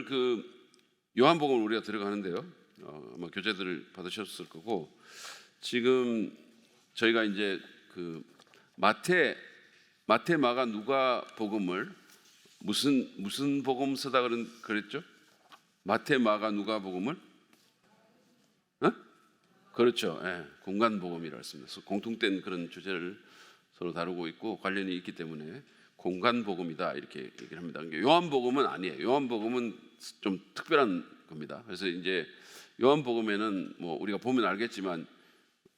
오늘 그 요한복음을 우리가 들어가는데요. 아마 교재들을 받으셨을 거고, 지금 저희가 이제 그 마태, 마가, 누가 복음을 무슨 복음서다 그랬죠? 마태, 마가, 누가 복음을? 그렇죠. 예, 공간 복음이라고 했습니다. 공통된 그런 주제를 서로 다루고 있고 관련이 있기 때문에 공간 복음이다 이렇게 얘기를 합니다. 요한복음은 아니에요. 요한복음은 좀 특별한 겁니다. 그래서 이제 요한복음에는 뭐 우리가 보면 알겠지만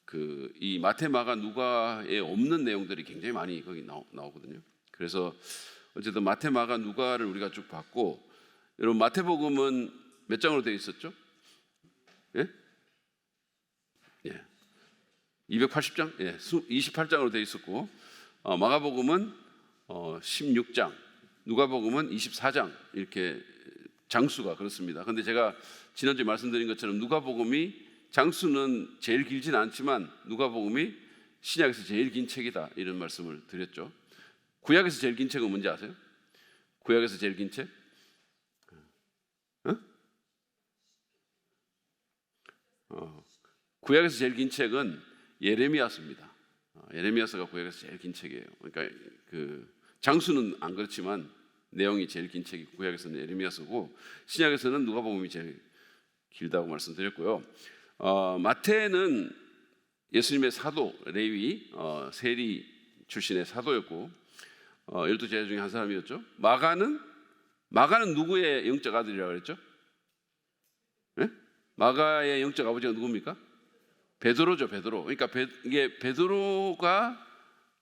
그 이 마태, 마가, 누가에 없는 내용들이 굉장히 많이 거기 나오거든요. 그래서 어쨌든 마태, 마가, 누가를 우리가 쭉 봤고, 여러분 마태복음은 몇 장으로 되어 있었죠? 예? 예. 280장? 예. 28장으로 되어 있었고, 마가복음은 16장, 누가복음은 24장 이렇게 장수가 그렇습니다. 그런데 제가 지난주에 말씀드린 것처럼 누가복음이 장수는 제일 길진 않지만 누가복음이 신약에서 제일 긴 책이다 이런 말씀을 드렸죠. 구약에서 제일 긴 책은 뭔지 아세요? 구약에서 제일 긴 책? 구약에서 제일 긴 책은 예레미야서입니다. 예레미야서가 구약에서 제일 긴 책이에요. 그러니까 그 장수는 안 그렇지만 내용이 제일 긴 책이 구약에서는 예레미야서고, 신약에서는 누가복음이 제일 길다고 말씀드렸고요. 마태는 예수님의 사도 레위, 세리 출신의 사도였고 12제자 중에 한 사람이었죠. 마가는 누구의 영적 아들이라고 그랬죠? 네? 마가의 영적 아버지가 누굽니까? 베드로죠. 베드로. 그러니까 이게 베드로가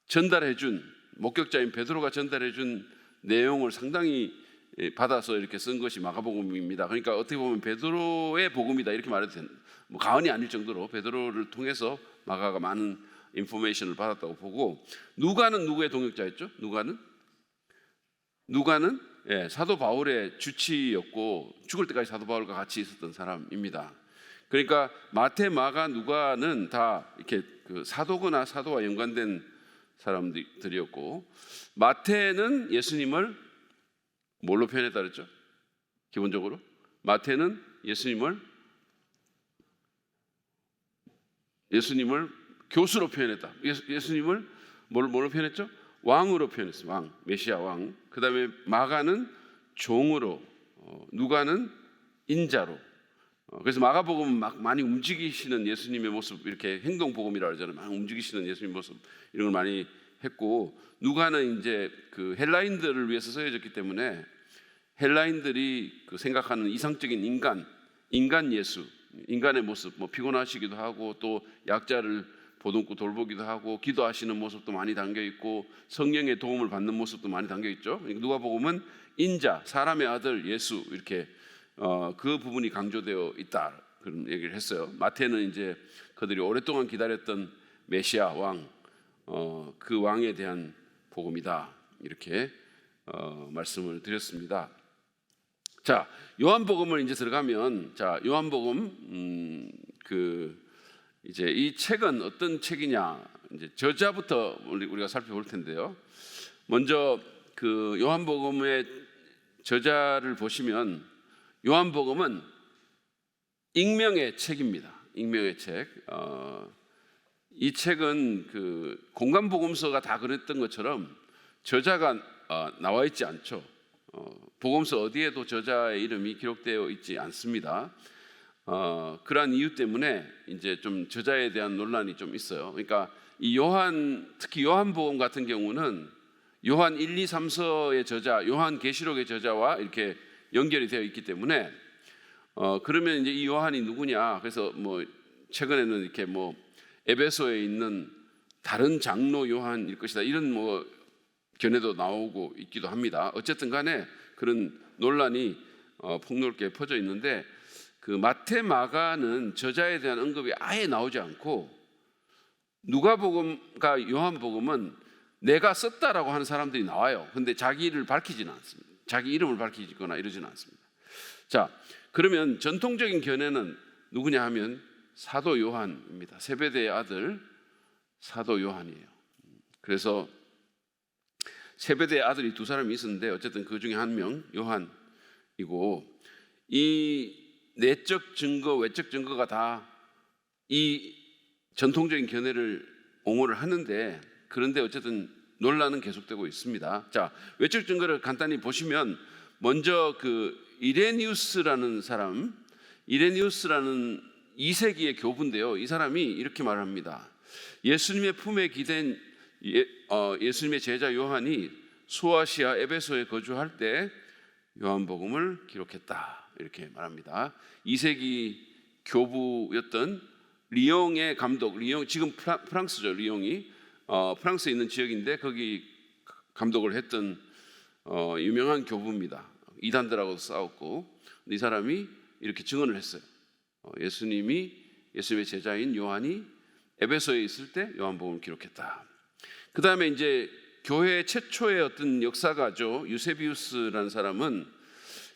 전달해준, 목격자인 베드로가 전달해준 내용을 상당히 받아서 이렇게 쓴 것이 마가복음입니다. 그러니까 어떻게 보면 베드로의 복음이다 이렇게 말해도 되는, 뭐 가언이 아닐 정도로 베드로를 통해서 마가가 많은 인포메이션을 받았다고 보고, 누가는 누구의 동역자였죠? 누가는 예, 사도 바울의 주치였고 죽을 때까지 사도 바울과 같이 있었던 사람입니다. 그러니까 마태, 마가, 누가는 다 이렇게 그 사도거나 사도와 연관된 사람들이었고, 마태는 예수님을 뭘로 표현했다 그랬죠? 기본적으로 마태는 예수님을 교수로 표현했다. 예수님을 뭘로 표현했죠? 왕으로 표현했어요. 왕, 메시아 왕. 그 다음에 마가는 종으로, 누가는 인자로. 그래서 마가복음은 막 많이 움직이시는 예수님의 모습, 이렇게 행동복음이라고 하잖아요. 막 움직이시는 예수님 모습 이런 걸 많이 했고, 누가는 이제 그 헬라인들을 위해서 쓰여졌기 때문에 헬라인들이 그 생각하는 이상적인 인간 예수, 인간의 모습, 뭐 피곤하시기도 하고 또 약자를 보듬고 돌보기도 하고 기도하시는 모습도 많이 담겨 있고 성령의 도움을 받는 모습도 많이 담겨 있죠. 누가복음은 인자, 사람의 아들 예수 이렇게 그 부분이 강조되어 있다 그런 얘기를 했어요. 마태는 이제 그들이 오랫동안 기다렸던 메시아 왕, 그 왕에 대한 복음이다 이렇게 말씀을 드렸습니다. 자, 요한복음을 이제 들어가면, 자, 요한복음 이제 이 책은 어떤 책이냐, 이제 저자부터 우리가 살펴볼 텐데요. 먼저 그 요한복음의 저자를 보시면 요한복음은 익명의 책입니다. 익명의 책. 이 책은 그 공간복음서가 다 그랬던 것처럼 저자가 나와 있지 않죠. 복음서 어디에도 저자의 이름이 기록되어 있지 않습니다. 그러한 이유 때문에 이제 좀 저자에 대한 논란이 좀 있어요. 그러니까 이 특히 요한복음 같은 경우는 요한 1, 2, 3서의 저자, 요한계시록의 저자와 이렇게 연결이 되어 있기 때문에 그러면 이제 이 요한이 누구냐? 그래서 뭐 최근에는 이렇게 뭐 에베소에 있는 다른 장로 요한일 것이다 이런 뭐 견해도 나오고 있기도 합니다. 어쨌든 간에 그런 논란이 폭넓게 퍼져 있는데, 그 마태, 마가는 저자에 대한 언급이 아예 나오지 않고, 누가복음과 요한복음은 내가 썼다라고 하는 사람들이 나와요. 근데 자기를 밝히지는 않습니다. 자기 이름을 밝히거나 이러지는 않습니다. 자, 그러면 전통적인 견해는 누구냐 하면 사도 요한입니다. 세베대의 아들 사도 요한이에요. 그래서 세베대의 아들이 두 사람이 있었는데 어쨌든 그 중에 한 명 요한이고, 이 내적 증거, 외적 증거가 다 이 전통적인 견해를 옹호를 하는데, 그런데 어쨌든 논란은 계속되고 있습니다. 자, 외적 증거를 간단히 보시면 먼저 그 이레니우스라는 2세기의 교부인데요. 이 사람이 이렇게 말합니다. 예수님의 품에 기댄 예수님의 제자 요한이 소아시아 에베소에 거주할 때 요한복음을 기록했다, 이렇게 말합니다. 2세기 교부였던 리옹의 감독, 리옹 지금 프랑스죠. 리옹이 프랑스에 있는 지역인데 거기 감독을 했던 유명한 교부입니다. 이단들하고도 싸웠고, 이 사람이 이렇게 증언을 했어요. 예수님의 제자인 요한이 에베소에 있을 때 요한복음을 기록했다. 그 다음에 이제 교회 최초의 어떤 역사가죠. 유세비우스라는 사람은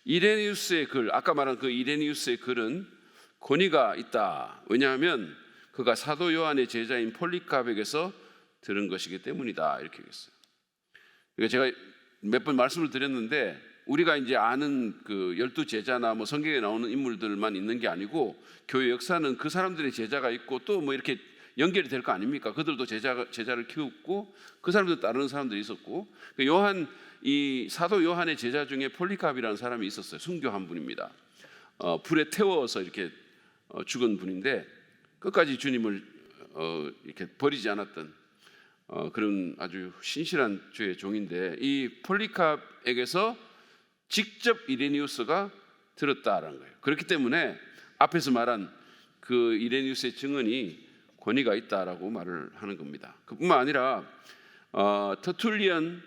이레니우스의 글, 아까 말한 그 이레니우스의 글은 권위가 있다. 왜냐하면 그가 사도 요한의 제자인 폴리카백에서 들은 것이기 때문이다, 이렇게 얘기했어요. 그러니까 제가 몇 번 말씀을 드렸는데, 우리가 이제 아는 그 12제자나 뭐 성경에 나오는 인물들만 있는 게 아니고, 교회 역사는 그 사람들의 제자가 있고 또 뭐 이렇게 연결이 될 거 아닙니까? 그들도 제자를 키웠고 그 사람들 따르는 사람들이 있었고, 이 사도 요한의 제자 중에 폴리카비라는 사람이 있었어요. 순교한 분입니다. 불에 태워서 이렇게 죽은 분인데, 끝까지 주님을 이렇게 버리지 않았던 그런 아주 신실한 주의 종인데, 이 폴리캅에게서 직접 이레니우스가 들었다라는 거예요. 그렇기 때문에 앞에서 말한 그 이레니우스의 증언이 권위가 있다라고 말을 하는 겁니다. 그뿐만 아니라 터툴리안,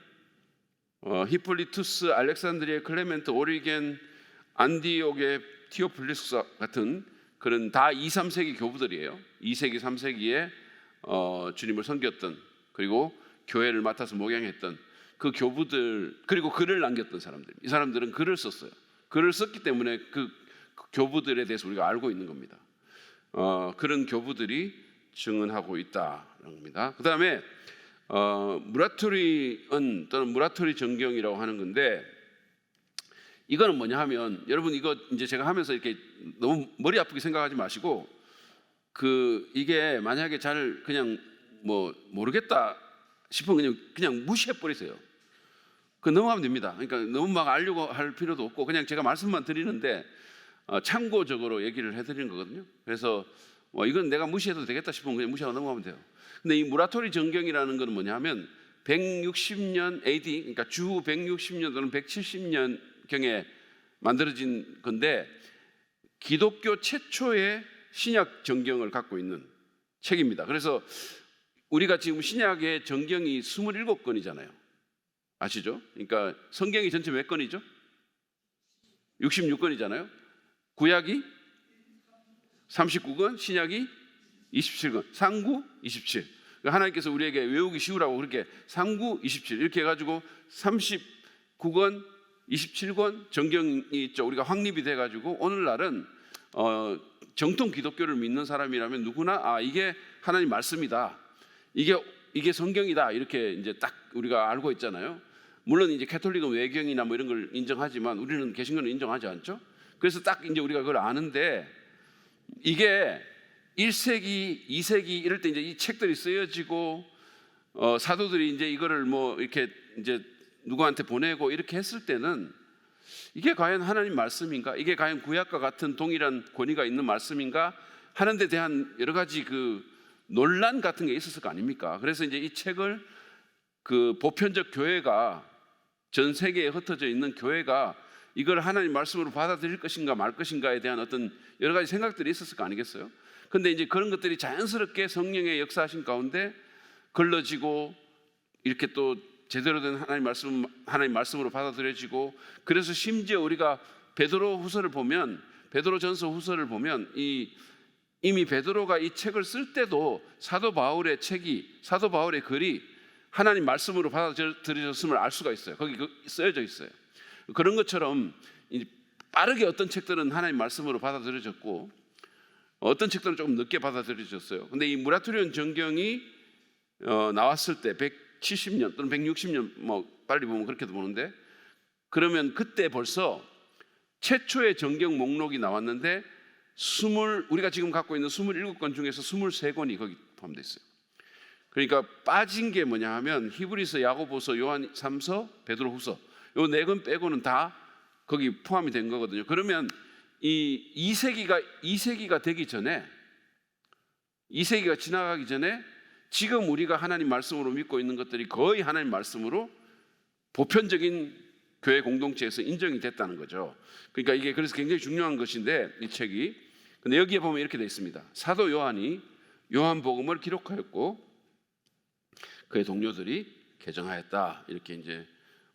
히폴리투스, 알렉산드리아, 클레멘트, 오리겐, 안디옥의 티오플리스 같은 그런 다 2, 3세기 교부들이에요. 2세기, 3세기에 주님을 섬겼던, 그리고 교회를 맡아서 목양했던 그 교부들, 그리고 글을 남겼던 사람들, 이 사람들은 글을 썼어요. 글을 썼기 때문에 그 교부들에 대해서 우리가 알고 있는 겁니다. 그런 교부들이 증언하고 있다는 겁니다. 그 다음에 무라토리언 또는 무라토리 정경이라고 하는 건데, 이거는 뭐냐 하면, 여러분 이거 이제 제가 하면서 이렇게 너무 머리 아프게 생각하지 마시고, 이게 만약에 잘 그냥 뭐 모르겠다 싶으면 그냥 무시해 버리세요. 넘어가면 됩니다. 그러니까 너무 막 알려고 할 필요도 없고, 그냥 제가 말씀만 드리는데 참고적으로 얘기를 해드리는 거거든요. 그래서 이건 내가 무시해도 되겠다 싶으면 그냥 무시하고 넘어가면 돼요. 근데 이 무라토리 정경이라는 건 뭐냐면 160년 AD, 그러니까 주 160년 또는 170년 경에 만들어진 건데, 기독교 최초의 신약 정경을 갖고 있는 책입니다. 그래서 우리가 지금 신약의 정경이 27권이잖아요. 아시죠? 그러니까 성경이 전체 몇 권이죠? 66권이잖아요. 구약이 39권, 신약이 27권, 상구 27. 하나님께서 우리에게 외우기 쉬우라고 그렇게 상구 27 이렇게 해가지고 39권, 27권 정경이 있죠. 우리가 확립이 돼가지고 오늘날은 정통 기독교를 믿는 사람이라면 누구나 이게 하나님 말씀이다, 이게 성경이다, 이렇게 이제 딱 우리가 알고 있잖아요. 물론 이제 캐톨릭은 외경이나 뭐 이런 걸 인정하지만 우리는 개신교는 인정하지 않죠. 그래서 딱 이제 우리가 그걸 아는데, 이게 1세기, 2세기 이럴 때 이제 이 책들이 쓰여지고 사도들이 이제 이거를 뭐 이렇게 이제 누구한테 보내고 이렇게 했을 때는 이게 과연 하나님 말씀인가? 이게 과연 구약과 같은 동일한 권위가 있는 말씀인가? 하는 데 대한 여러 가지 그 논란 같은 게 있었을 거 아닙니까? 그래서 이제 이 책을 그 보편적 교회가, 전 세계에 흩어져 있는 교회가 이걸 하나님 말씀으로 받아들일 것인가 말 것인가에 대한 어떤 여러 가지 생각들이 있었을 거 아니겠어요? 근데 이제 그런 것들이 자연스럽게 성령의 역사하신 가운데 걸러지고, 이렇게 또 제대로 된 하나님 말씀으로 받아들여지고, 그래서 심지어 우리가 베드로전서 후서를 보면 이미 베드로가 이 책을 쓸 때도 사도 바울의 글이 하나님 말씀으로 받아들여졌음을 알 수가 있어요. 거기 쓰여져 있어요. 그런 것처럼 빠르게 어떤 책들은 하나님 말씀으로 받아들여졌고, 어떤 책들은 조금 늦게 받아들여졌어요. 근데 이 무라토리온 정경이 나왔을 때 170년 또는 160년, 뭐 빨리 보면 그렇게도 보는데, 그러면 그때 벌써 최초의 정경 목록이 나왔는데 우리가 지금 갖고 있는 27권 중에서 23권이 거기 포함되어 있어요. 그러니까 빠진 게 뭐냐 하면 히브리서, 야고보서, 요한 3서, 베드로 후서 요 4권 빼고는 다 거기 포함이 된 거거든요. 그러면 이 2세기가 되기 전에, 2세기가 지나가기 전에 지금 우리가 하나님 말씀으로 믿고 있는 것들이 거의 하나님 말씀으로 보편적인 교회 공동체에서 인정이 됐다는 거죠. 그러니까 이게 그래서 굉장히 중요한 것인데, 이 책이. 근데 여기에 보면 이렇게 되어 있습니다. 사도 요한이 요한복음을 기록하였고 그의 동료들이 개정하였다, 이렇게 이제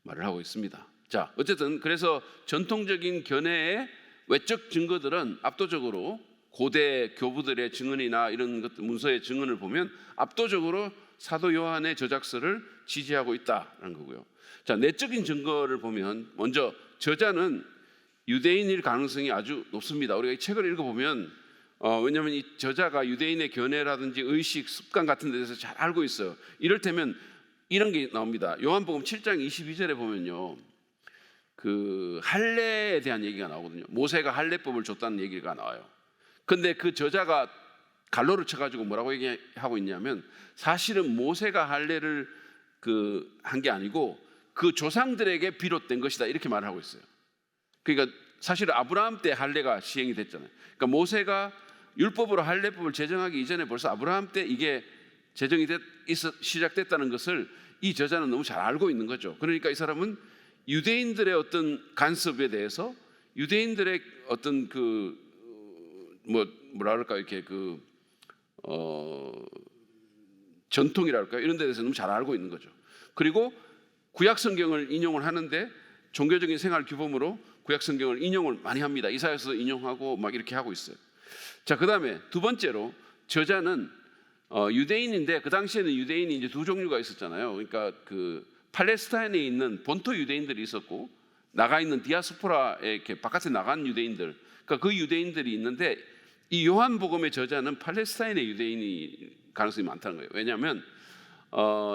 말을 하고 있습니다. 자, 어쨌든 그래서 전통적인 견해의 외적 증거들은 압도적으로 고대 교부들의 증언이나 이런 것들, 문서의 증언을 보면 압도적으로 사도 요한의 저작서를 지지하고 있다는 거고요. 자, 내적인 증거를 보면 먼저 저자는 유대인일 가능성이 아주 높습니다. 우리가 이 책을 읽어보면 왜냐하면 이 저자가 유대인의 견해라든지 의식, 습관 같은 데 대해서 잘 알고 있어요. 이를테면 이런 게 나옵니다. 요한복음 7장 22절에 보면요, 그 할례에 대한 얘기가 나오거든요. 모세가 할례법을 줬다는 얘기가 나와요. 근데 그 저자가 갈로를 쳐가지고 뭐라고 얘기하고 있냐면, 사실은 모세가 할례를 한 게 아니고 그 조상들에게 비롯된 것이다, 이렇게 말을 하고 있어요. 그러니까 사실은 아브라함 때 할례가 시행이 됐잖아요. 그러니까 모세가 율법으로 할례법을 제정하기 이전에 벌써 아브라함 때 이게 제정이 시작됐다는 것을 이 저자는 너무 잘 알고 있는 거죠. 그러니까 이 사람은 유대인들의 어떤 간섭에 대해서, 유대인들의 어떤 뭐랄까 이렇게 전통이랄까 이런 데 대해서 너무 잘 알고 있는 거죠. 그리고 구약 성경을 인용을 하는데 종교적인 생활 규범으로 구약 성경을 인용을 많이 합니다. 이사야서 인용하고 막 이렇게 하고 있어요. 자, 그다음에 두 번째로 저자는 유대인인데, 그 당시에는 유대인이 이제 두 종류가 있었잖아요. 그러니까 그 팔레스타인에 있는 본토 유대인들이 있었고 나가 있는 디아스포라에 이렇게 바깥에 나간 유대인들, 그러니까 그 유대인들이 있는데, 이 요한복음의 저자는 팔레스타인의 유대인이 가능성이 많다는 거예요. 왜냐하면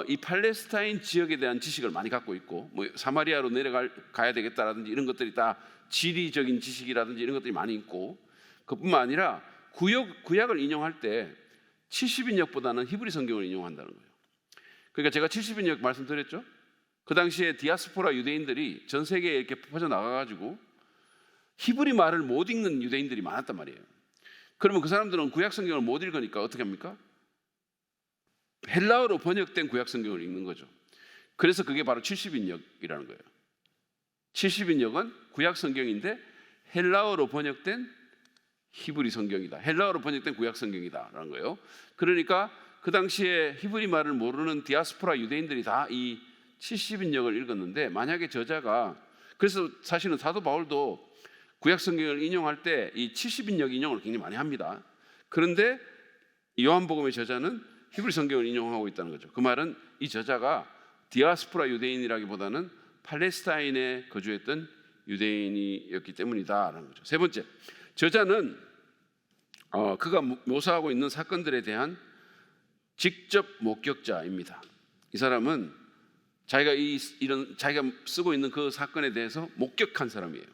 이 팔레스타인 지역에 대한 지식을 많이 갖고 있고, 뭐 사마리아로 내려가야 되겠다라든지 이런 것들이 다 지리적인 지식이라든지 이런 것들이 많이 있고, 그뿐만 아니라 구약을 인용할 때 70인역보다는 히브리 성경을 인용한다는 거예요. 그러니까 제가 70인역 말씀드렸죠. 그 당시에 디아스포라 유대인들이 전 세계에 이렇게 퍼져나가가지고 히브리 말을 못 읽는 유대인들이 많았단 말이에요. 그러면 그 사람들은 구약 성경을 못 읽으니까 어떻게 합니까? 헬라어로 번역된 구약 성경을 읽는 거죠. 그래서 그게 바로 70인역이라는 거예요. 70인역은 구약 성경인데 헬라어로 번역된 히브리 성경이다, 헬라어로 번역된 구약 성경이다라는 거예요. 그러니까 그 당시에 히브리 말을 모르는 디아스포라 유대인들이 다 이 70인역을 읽었는데, 만약에 저자가, 그래서 사실은 사도 바울도 구약 성경을 인용할 때 이 70인역 인용을 굉장히 많이 합니다. 그런데 요한복음의 저자는 히브리 성경을 인용하고 있다는 거죠. 그 말은 이 저자가 디아스포라 유대인이라기보다는 팔레스타인에 거주했던 유대인이었기 때문이다라는 거죠. 세 번째, 저자는 그가 묘사하고 있는 사건들에 대한 직접 목격자입니다. 이 사람은 자기가 쓰고 있는 그 사건에 대해서 목격한 사람이에요.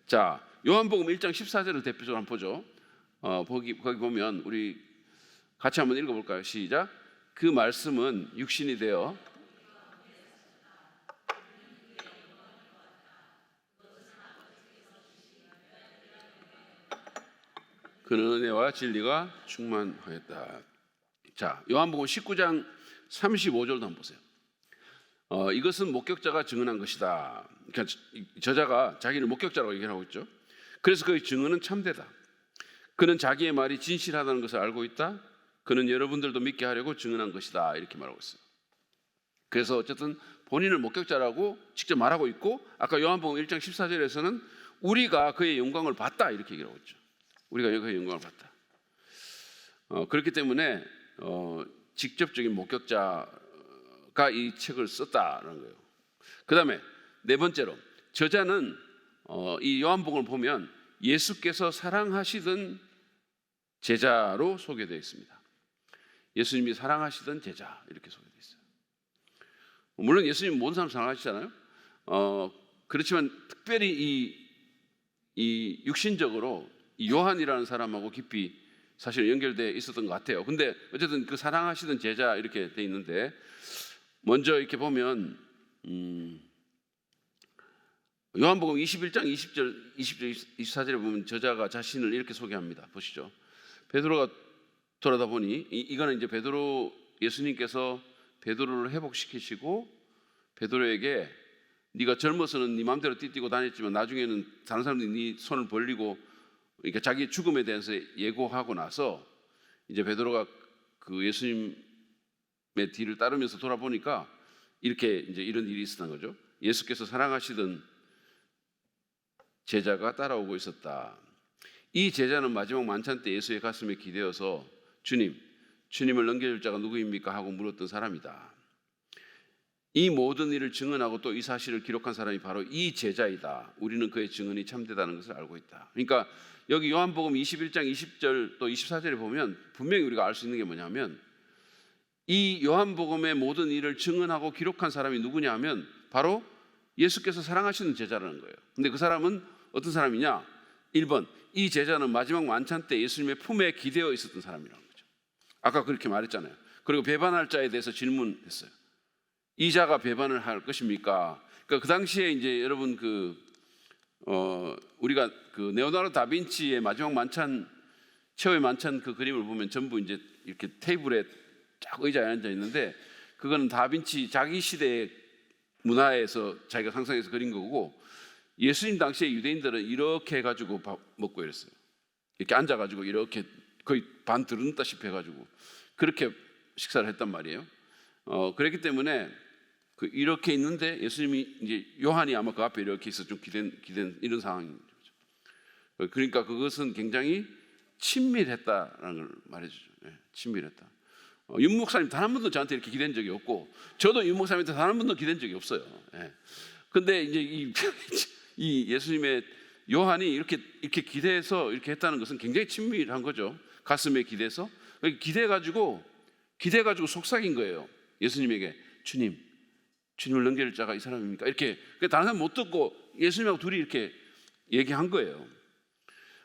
자, 요한복음 1장 14절을 대표적으로 한번 보죠. 거기 보면 우리 같이 한번 읽어볼까요? 시작. 그 말씀은 육신이 되어 그는 은혜와 진리가 충만하였다. 자, 요한복음 19장 35절도 한번 보세요. 이것은 목격자가 증언한 것이다. 그러니까 저자가 자기를 목격자라고 얘기하고 있죠. 그래서 그 증언은 참되다. 그는 자기의 말이 진실하다는 것을 알고 있다. 그는 여러분들도 믿게 하려고 증언한 것이다, 이렇게 말하고 있어요. 그래서 어쨌든 본인을 목격자라고 직접 말하고 있고, 아까 요한복음 1장 14절에서는 우리가 그의 영광을 봤다, 이렇게 얘기하고 있죠. 우리가 그의 영광을 봤다. 그렇기 때문에 직접적인 목격자가 이 책을 썼다는 거예요. 그 다음에 네 번째로, 저자는 이 요한복음을 보면 예수께서 사랑하시던 제자로 소개되어 있습니다. 예수님이 사랑하시던 제자, 이렇게 소개되어 있어요. 물론 예수님 모든 사람 사랑하시잖아요. 그렇지만 특별히 이 이 육신적으로 이 요한이라는 사람하고 깊이 사실 연결돼 있었던 것 같아요. 근데 어쨌든 그 사랑하시던 제자 이렇게 돼 있는데, 먼저 이렇게 보면 요한복음 21장 20절 24절에 보면 저자가 자신을 이렇게 소개합니다. 보시죠. 베드로가 돌아다 보니 이거는 이제 예수님께서 베드로를 회복시키시고 베드로에게 네가 젊어서는 네 마음대로 띠뛰고 다녔지만 나중에는 다른 사람들이 네 손을 벌리고, 그러니까 자기 죽음에 대해서 예고하고 나서 이제 베드로가 그 예수님의 뒤를 따르면서 돌아보니까 이렇게 이제 이런 일이 있었던 거죠. 예수께서 사랑하시던 제자가 따라오고 있었다. 이 제자는 마지막 만찬 때 예수의 가슴에 기대어서 주님을 넘겨줄 자가 누구입니까? 하고 물었던 사람이다. 이 모든 일을 증언하고 또 이 사실을 기록한 사람이 바로 이 제자이다. 우리는 그의 증언이 참되다는 것을 알고 있다. 그러니까 여기 요한복음 21장 20절 또 24절에 보면 분명히 우리가 알 수 있는 게 뭐냐면, 이 요한복음의 모든 일을 증언하고 기록한 사람이 누구냐 하면 바로 예수께서 사랑하시는 제자라는 거예요. 근데 그 사람은 어떤 사람이냐? 1번, 이 제자는 마지막 만찬 때 예수님의 품에 기대어 있었던 사람이라는 거죠. 아까 그렇게 말했잖아요. 그리고 배반할 자에 대해서 질문했어요. 이 자가 배반을 할 것입니까? 그러니까 그 당시에 이제 여러분 우리가 그 레오나르도 다빈치의 마지막 만찬, 최후의 만찬 그 그림을 보면 전부 이제 이렇게 테이블에 쫙 의자에 앉아 있는데, 그거는 다빈치 자기 시대의 문화에서 자기가 상상해서 그린 거고, 예수님 당시에 유대인들은 이렇게 해가지고 밥 먹고 이랬어요. 이렇게 앉아가지고 이렇게 거의 반 들었다시피 해가지고 그렇게 식사를 했단 말이에요. 그랬기 때문에 이렇게 있는데 예수님이 이제 요한이 아마 그 앞에 이렇게 있어 좀 기댄 이런 상황인 거죠. 그러니까 그것은 굉장히 친밀했다라는 걸 말해주죠. 친밀했다. 윤 목사님 단 한 번도 저한테 이렇게 기댄 적이 없고, 저도 윤 목사님한테 단 한 번도 기댄 적이 없어요. 근데 이제 이 예수님의 요한이 이렇게 기대해서 이렇게 했다는 것은 굉장히 친밀한 거죠. 가슴에 기대서 기대가지고 속삭인 거예요. 예수님에게 주님을 넘길 자가 이 사람입니까? 이렇게 다른 사람 못 듣고 예수님하고 둘이 이렇게 얘기한 거예요.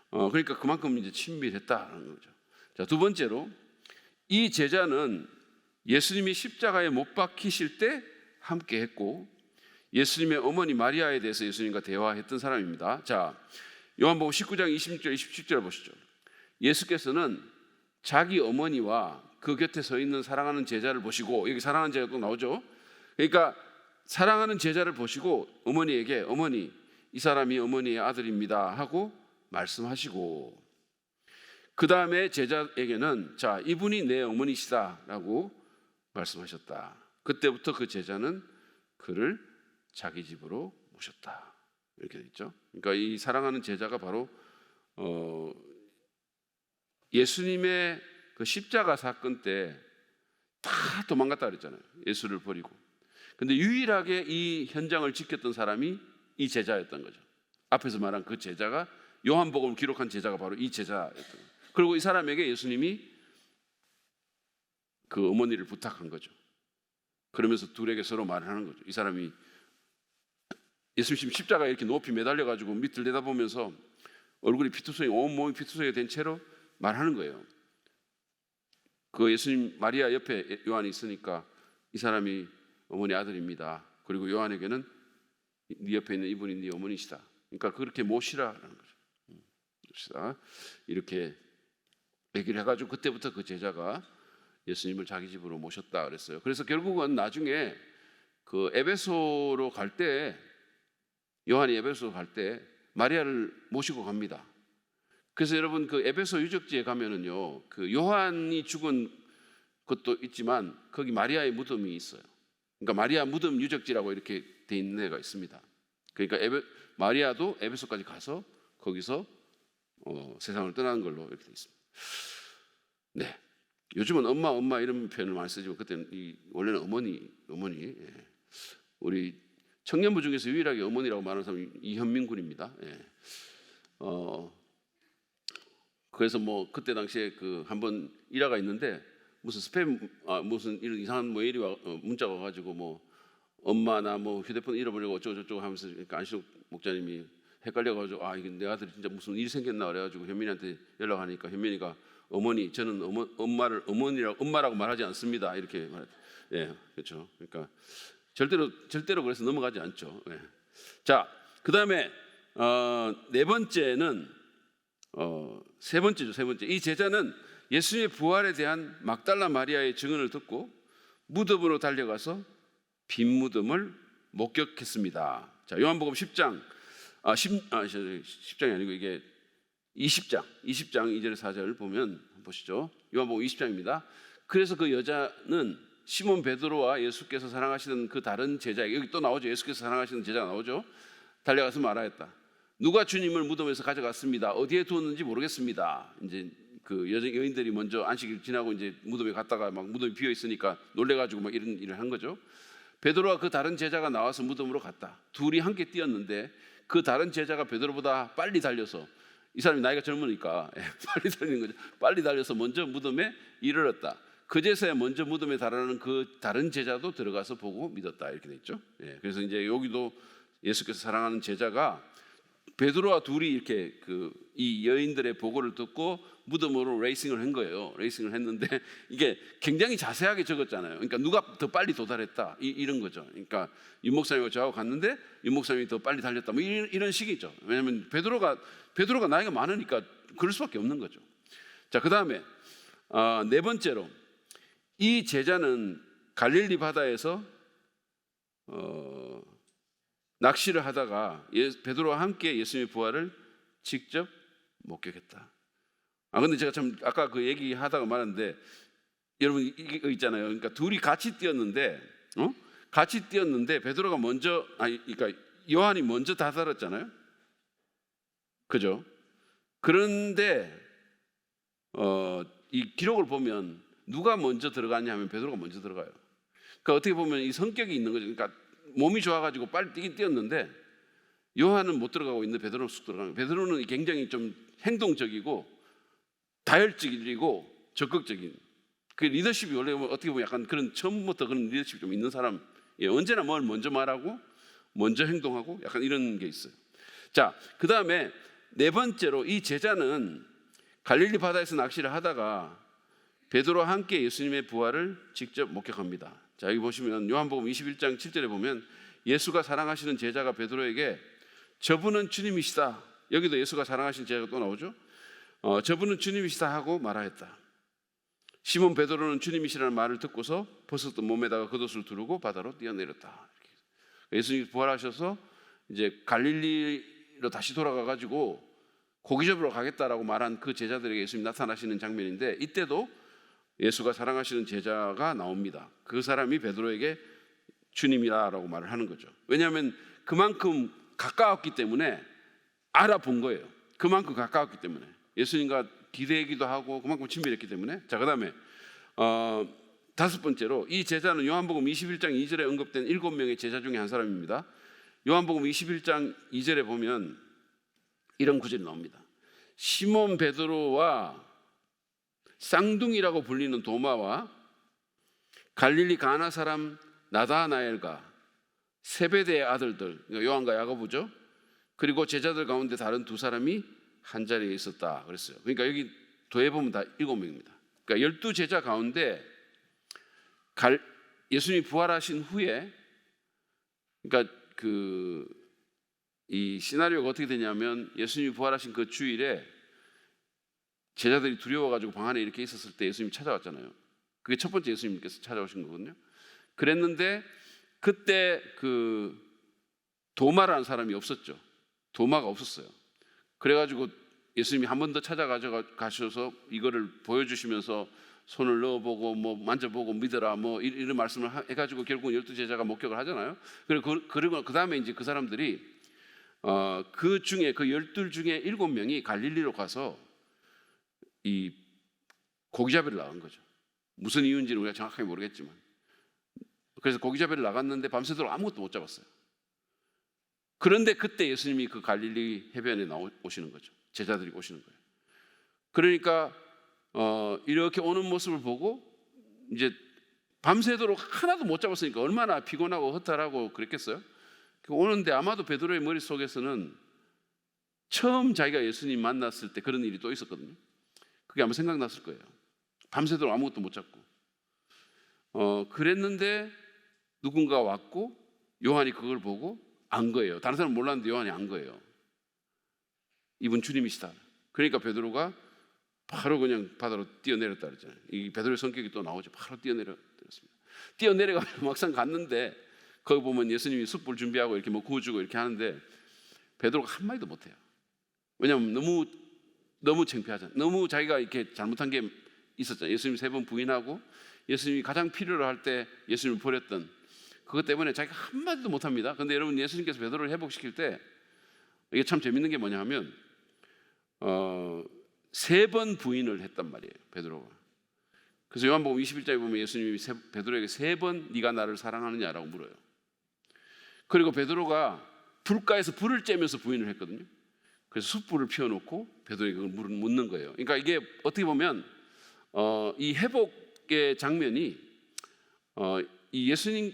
그러니까 그만큼 이제 친밀했다는 거죠. 자, 두 번째로 이 제자는 예수님이 십자가에 못 박히실 때 함께 했고, 예수님의 어머니 마리아에 대해서 예수님과 대화했던 사람입니다. 자, 요한복음 19장 26절 27절 보시죠. 예수께서는 자기 어머니와 그 곁에 서 있는 사랑하는 제자를 보시고, 여기 사랑하는 제자가 또 나오죠. 그러니까 사랑하는 제자를 보시고 어머니에게 어머니, 이 사람이 어머니의 아들입니다 하고 말씀하시고, 그 다음에 제자에게는 자, 이분이 내 어머니시다 라고 말씀하셨다. 그때부터 그 제자는 그를 자기 집으로 모셨다. 이렇게 되어 있죠. 그러니까 이 사랑하는 제자가 바로 예수님의 그 십자가 사건 때 다 도망갔다 그랬잖아요. 예수를 버리고. 근데 유일하게 이 현장을 지켰던 사람이 이 제자였던 거죠. 앞에서 말한 그 제자가, 요한복음을 기록한 제자가 바로 이 제자였던 거예요. 그리고 이 사람에게 예수님이 그 어머니를 부탁한 거죠. 그러면서 둘에게 서로 말을 하는 거죠. 이 사람이 예수님 십자가에 이렇게 높이 매달려가지고 밑을 내다보면서 얼굴이 피투성이, 온몸이 피투성이 된 채로 말하는 거예요. 그 예수님 마리아 옆에 요한이 있으니까 이 사람이 어머니 아들입니다. 그리고 요한에게는 네 옆에 있는 이분이 네 어머니시다. 그러니까 그렇게 모시라라는 거죠. 모시다. 이렇게 얘기를 해가지고 그때부터 그 제자가 예수님을 자기 집으로 모셨다 그랬어요. 그래서 결국은 나중에 그 에베소로 갈 때, 요한이 에베소 갈 때 마리아를 모시고 갑니다. 그래서 여러분 그 에베소 유적지에 가면은요, 그 요한이 죽은 것도 있지만 거기 마리아의 무덤이 있어요. 그러니까 마리아 무덤 유적지라고 이렇게 돼 있는 데가 있습니다. 그러니까 마리아도 에베소까지 가서 거기서 세상을 떠나는 걸로 이렇게 돼 있습니다. 네, 요즘은 엄마 이런 표현을 많이 쓰지만 그때는 원래는 어머니. 예. 우리 청년부 중에서 유일하게 어머니라고 말하는 사람이 이현민 군입니다. 예. 그래서 뭐 그때 당시에 그 한번 일화가 있는데 무슨 무슨 이런 이상한 메일이 문자가 와가지고 뭐 엄마 나 뭐 휴대폰 잃어버리고 어쩌고 저쩌고 하면서, 그러니까 안시록 목자님이 헷갈려가지고 이게 내 아들이 진짜 무슨 일이 생겼나 그래가지고 현민이한테 연락하니까 현민이가 어머니 저는 엄마를 엄마라고 말하지 않습니다 이렇게 말했. 예, 그렇죠. 그러니까 절대로 그래서 넘어가지 않죠. 예. 자, 그 다음에 네 번째는 세 번째죠. 세 번째, 이 제자는 예수님의 부활에 대한 막달라 마리아의 증언을 듣고 무덤으로 달려가서 빈 무덤을 목격했습니다. 자, 요한복음 10장 10장이 아니고 이게 20장 2절에 4절 보면 보시죠. 요한복음 20장입니다. 그래서 그 여자는 시몬 베드로와 예수께서 사랑하시는 그 다른 제자에게, 여기 또 나오죠. 예수께서 사랑하시는 제자가 나오죠. 달려가서 말하였다. 누가 주님을 무덤에서 가져갔습니다. 어디에 두었는지 모르겠습니다. 이제 그 여인들이 먼저 안식일 지나고 이제 무덤에 갔다가 막 무덤이 비어 있으니까 놀래가지고 막 이런 일을 한 거죠. 베드로와 그 다른 제자가 나와서 무덤으로 갔다. 둘이 함께 뛰었는데 그 다른 제자가 베드로보다 빨리 달려서, 이 사람이 나이가 젊으니까 빨리 달리는 거죠. 빨리 달려서 먼저 무덤에 이르렀다. 그제서야 먼저 무덤에 달하는 그 다른 제자도 들어가서 보고 믿었다 이렇게 돼 있죠. 그래서 이제 여기도 예수께서 사랑하는 제자가 베드로와 둘이 이렇게 이 여인들의 보고를 듣고 무덤으로 레이싱을 한 거예요. 레이싱을 했는데 이게 굉장히 자세하게 적었잖아요. 그러니까 누가 더 빨리 도달했다 이런 거죠. 그러니까 윤 목사님과 저하고 갔는데 윤 목사님이 더 빨리 달렸다 뭐 이런 식이죠. 왜냐하면 베드로가 나이가 많으니까 그럴 수밖에 없는 거죠. 자, 그 다음에 네 번째로 이 제자는 갈릴리 바다에서 낚시를 하다가 베드로와 함께 예수님의 부활을 직접 목격했다. 근데 제가 참 아까 그 얘기하다가 말았는데, 여러분 이거 있잖아요. 그러니까 둘이 같이 뛰었는데 베드로가 먼저 그러니까 요한이 먼저 다다랐잖아요. 그죠? 그런데 이 기록을 보면 누가 먼저 들어갔냐 하면 베드로가 먼저 들어가요. 그러니까 어떻게 보면 이 성격이 있는 거죠. 그러니까 몸이 좋아가지고 빨리 뛰긴 뛰었는데 요한은 못 들어가고 있는데 베드로는 쑥 들어가는 거예요. 베드로는 굉장히 좀 행동적이고 다혈질이고 적극적인 그 리더십이 원래 어떻게 보면 약간 그런 처음부터 그런 리더십이 좀 있는 사람. 언제나 뭘 먼저 말하고 먼저 행동하고 약간 이런 게 있어요. 자, 그 다음에 네 번째로 이 제자는 갈릴리 바다에서 낚시를 하다가 베드로와 함께 예수님의 부활을 직접 목격합니다. 자, 여기 보시면 요한복음 21장 7절에 보면 예수가 사랑하시는 제자가 베드로에게 저분은 주님이시다. 여기도 예수가 사랑하시는 제자가 또 나오죠. 저분은 주님이시다 하고 말하였다. 시몬 베드로는 주님이시라는 말을 듣고서 벗었던 몸에다가 겉옷을 두르고 바다로 뛰어내렸다. 예수님이 부활하셔서 이제 갈릴리로 다시 돌아가 가지고 고기 잡으러 가겠다라고 말한 그 제자들에게 예수님이 나타나시는 장면인데, 이때도 예수가 사랑하시는 제자가 나옵니다. 그 사람이 베드로에게 주님이라고 말을 하는 거죠. 왜냐하면 그만큼 가까웠기 때문에 알아본 거예요. 그만큼 가까웠기 때문에 예수님과 기대기도 하고 그만큼 친밀했기 때문에. 자, 그 다음에 다섯 번째로 이 제자는 요한복음 21장 2절에 언급된 7명의 제자 중에 한 사람입니다. 요한복음 21장 2절에 보면 이런 구절이 나옵니다. 시몬 베드로와 쌍둥이라고 불리는 도마와 갈릴리 가나 사람 나다나엘과 세베대의 아들들, 요한과 야고보죠. 그리고 제자들 가운데 다른 두 사람이 한 자리에 있었다 그랬어요. 그러니까 여기 더해보면 다 7명입니다. 그러니까 12제자 가운데 예수님이 부활하신 후에, 그러니까 이 시나리오가 어떻게 되냐면 예수님이 부활하신 그 주일에 제자들이 두려워가지고 방 안에 이렇게 있었을 때 예수님이 찾아왔잖아요. 그게 첫 번째 예수님께서 찾아오신 거거든요. 그랬는데 그때 도마라는 사람이 없었죠. 도마가 없었어요. 그래가지고 예수님이 한 번 더 찾아가셔서 이거를 보여주시면서 손을 넣어보고 뭐 만져보고 믿어라 뭐 이런 말씀을 해가지고 결국 12제자가 목격을 하잖아요. 그리고 그 다음에 이제 그 사람들이 그 중에 그 12 중에 7명이 갈릴리로 가서 이 고기잡이를 나간 거죠. 무슨 이유인지는 우리가 정확하게 모르겠지만, 그래서 고기잡이를 나갔는데 밤새도록 아무것도 못 잡았어요. 그런데 그때 예수님이 그 갈릴리 해변에 오시는 거죠. 제자들이 오시는 거예요. 그러니까 이렇게 오는 모습을 보고 이제 밤새도록 하나도 못 잡았으니까 얼마나 피곤하고 허탈하고 그랬겠어요. 오는데 아마도 베드로의 머릿속에서는 처음 자기가 예수님 만났을 때 그런 일이 또 있었거든요. 그게 아마 생각났을 거예요. 밤새도록 아무것도 못 잡고 그랬는데 누군가 왔고 요한이 그걸 보고 안 거예요. 다른 사람은 몰랐는데 요한이 안 거예요. 이분 주님이시다. 그러니까 베드로가 바로 그냥 바다로 뛰어내렸다 그랬잖아요. 이 베드로의 성격이 또 나오죠. 바로 뛰어내렸습니다. 뛰어내려가지고 막상 갔는데 거기 보면 예수님이 숯불 준비하고 이렇게 뭐 구워주고 이렇게 하는데 베드로가 한마디도 못해요. 왜냐하면 너무 창피하잖아요. 너무 자기가 이렇게 잘못한 게 있었잖아요. 예수님 3번 부인하고 예수님이 가장 필요로 할 때 예수님을 버렸던 그것 때문에 자기가 한마디도 못합니다. 그런데 여러분 예수님께서 베드로를 회복시킬 때 이게 참 재밌는 게 뭐냐 하면 3번 부인을 했단 말이에요. 베드로가. 그래서 요한복음 21장에 보면 예수님이 베드로에게 3번 네가 나를 사랑하느냐라고 물어요. 그리고 베드로가 불가에서 불을 쬐면서 부인을 했거든요. 그래서 숯불을 피워놓고 베드로에게 그걸 묻는 거예요. 그러니까 이게 어떻게 보면 이 회복의 장면이 이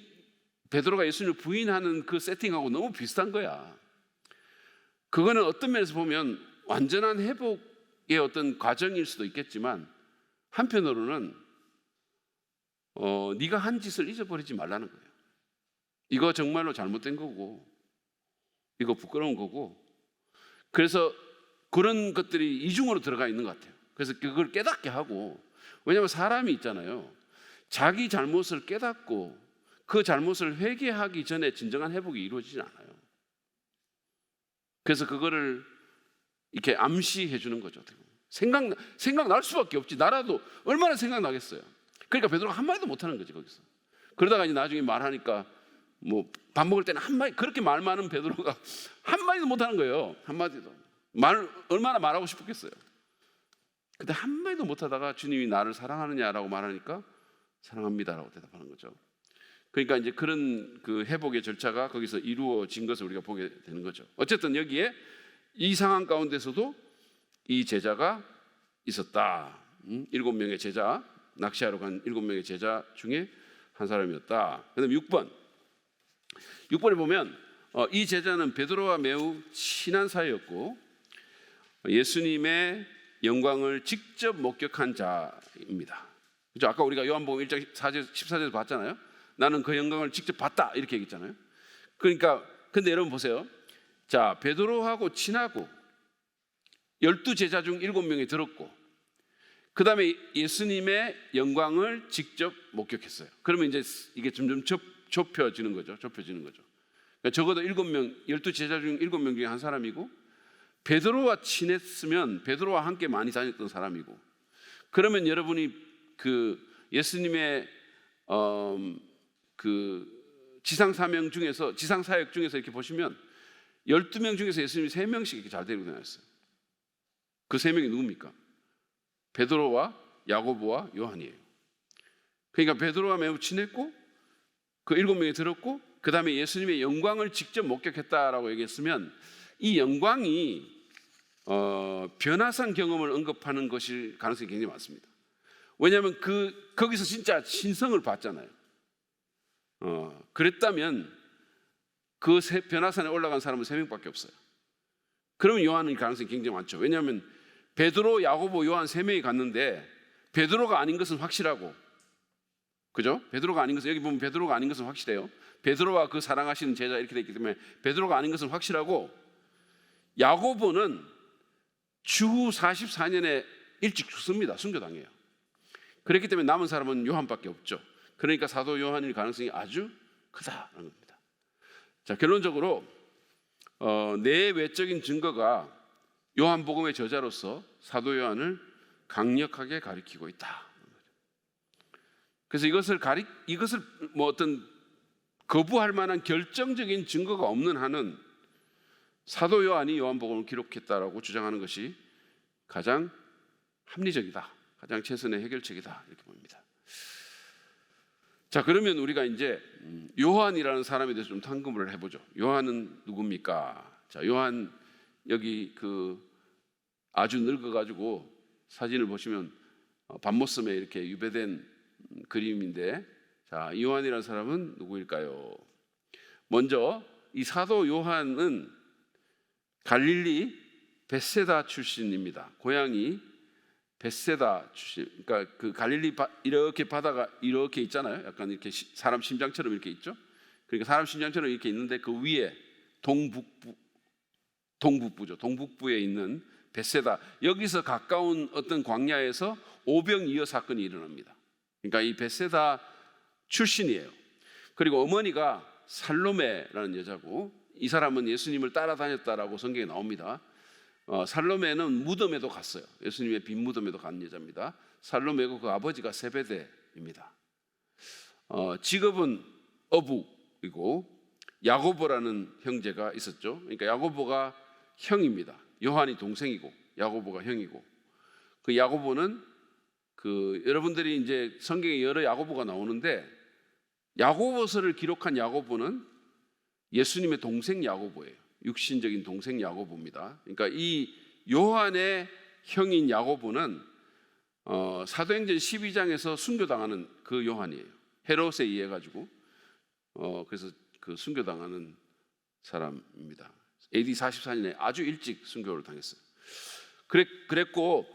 베드로가 예수님을 부인하는 그 세팅하고 너무 비슷한 거야. 그거는 어떤 면에서 보면 완전한 회복의 어떤 과정일 수도 있겠지만 한편으로는 네가 한 짓을 잊어버리지 말라는 거예요. 이거 정말로 잘못된 거고 이거 부끄러운 거고 그래서 그런 것들이 이중으로 들어가 있는 것 같아요. 그래서 그걸 깨닫게 하고 왜냐하면 사람이 있잖아요. 자기 잘못을 깨닫고 그 잘못을 회개하기 전에 진정한 회복이 이루어지지 않아요. 그래서 그거를 이렇게 암시해 주는 거죠. 생각날 수밖에 없지. 나라도 얼마나 생각나겠어요. 그러니까 베드로가 한마디도 못하는 거지 거기서. 그러다가 이제 나중에 말하니까 뭐 밥 먹을 때는 한마디 그렇게 말 많은 베드로가 한마디도 못하는 거예요. 한마디도. 얼마나 말하고 싶었겠어요. 근데 한마디도 못하다가 주님이 나를 사랑하느냐라고 말하니까 사랑합니다라고 대답하는 거죠. 그러니까 이제 그런 그 회복의 절차가 거기서 이루어진 것을 우리가 보게 되는 거죠. 어쨌든 여기에 이 상황 가운데서도 이 제자가 있었다. 7명의 제자, 낚시하러 간 7명의 제자 중에 한 사람이었다. 그다음에 6번에 보면 이 제자는 베드로와 매우 친한 사이였고 예수님의 영광을 직접 목격한 자입니다. 그렇죠? 아까 우리가 요한복음 1장 14절에서 봤잖아요. 나는 그 영광을 직접 봤다 이렇게 얘기했잖아요. 그러니까 근데 여러분 보세요. 자, 베드로하고 친하고 12제자 중 7명이 들었고 그 다음에 예수님의 영광을 직접 목격했어요. 그러면 이제 이게 점점 좁혀지는 거죠. 그러니까 적어도 12제자 중 7명 중에 한 사람이고 베드로와 친했으면 베드로와 함께 많이 다녔던 사람이고 그러면 여러분이 그 예수님의 그 지상사역 중에서 이렇게 보시면 12명 중에서 예수님이 3명씩 이렇게 잘 데리고 다녔어요. 그 3명이 누굽니까? 베드로와 야고보와 요한이에요. 그러니까 베드로와 매우 친했고 그 7명이 들었고 그 다음에 예수님의 영광을 직접 목격했다라고 얘기했으면 이 영광이 변화산 경험을 언급하는 것일 가능성이 굉장히 많습니다. 왜냐하면 거기서 진짜 신성을 봤잖아요. 그랬다면 그 변화산에 올라간 사람은 3명밖에 없어요. 그러면 요한의 가능성이 굉장히 많죠. 왜냐하면 베드로, 야고보, 요한 3명이 갔는데 베드로가 아닌 것은 확실하고 그죠? 베드로가 아닌 것은 여기 보면 베드로가 아닌 것은 확실해요. 베드로와 그 사랑하시는 제자 이렇게 되어 있기 때문에 베드로가 아닌 것은 확실하고 야고보는 주후 44년에 일찍 죽습니다. 순교당해요. 그렇기 때문에 남은 사람은 요한밖에 없죠. 그러니까 사도 요한일 가능성이 아주 크다는 겁니다. 자, 결론적으로 내 외적인 증거가 요한복음의 저자로서 사도 요한을 강력하게 가리키고 있다. 그래서 이것을 뭐 어떤 거부할 만한 결정적인 증거가 없는 한은 사도 요한이 요한복음을 기록했다라고 주장하는 것이 가장 합리적이다. 가장 최선의 해결책이다. 이렇게 봅니다. 자, 그러면 우리가 이제 요한이라는 사람에 대해서 좀 탐구를 해보죠. 요한은 누굽니까? 자, 요한 여기 아주 늙어가지고 사진을 보시면 밤모섬에 이렇게 유배된 그림인데, 자, 요한이라는 사람은 누구일까요? 먼저 이 사도 요한은 갈릴리 벳세다 출신입니다. 고향이 벳세다 출신. 그러니까 그 갈릴리 이렇게 바다가 이렇게 있잖아요. 약간 이렇게 사람 심장처럼 이렇게 있죠. 그러니까 사람 심장처럼 이렇게 있는데 그 위에 동북부죠. 동북부에 있는 벳세다, 여기서 가까운 어떤 광야에서 오병이어 사건이 일어납니다. 그러니까 이 벳세다 출신이에요. 그리고 어머니가 살로메라는 여자고, 이 사람은 예수님을 따라다녔다라고 성경에 나옵니다. 살로메는 무덤에도 갔어요. 예수님의 빈 무덤에도 간 여자입니다. 살로메고 그 아버지가 세베데입니다. 직업은 어부이고 야고보라는 형제가 있었죠. 그러니까 야고보가 형입니다. 요한이 동생이고 야고보가 형이고, 그 야고보는 여러분들이 이제 성경에 여러 야고보가 나오는데 야고보서를 기록한 야고보는 예수님의 동생 야고보예요. 육신적인 동생 야고보입니다. 그러니까 이 요한의 형인 야고보는 사도행전 12장에서 순교당하는 그 요한이에요. 헤롯에 의해 가지고 그래서 그 순교당하는 사람입니다. AD 44년에 아주 일찍 순교를 당했어요. 그랬고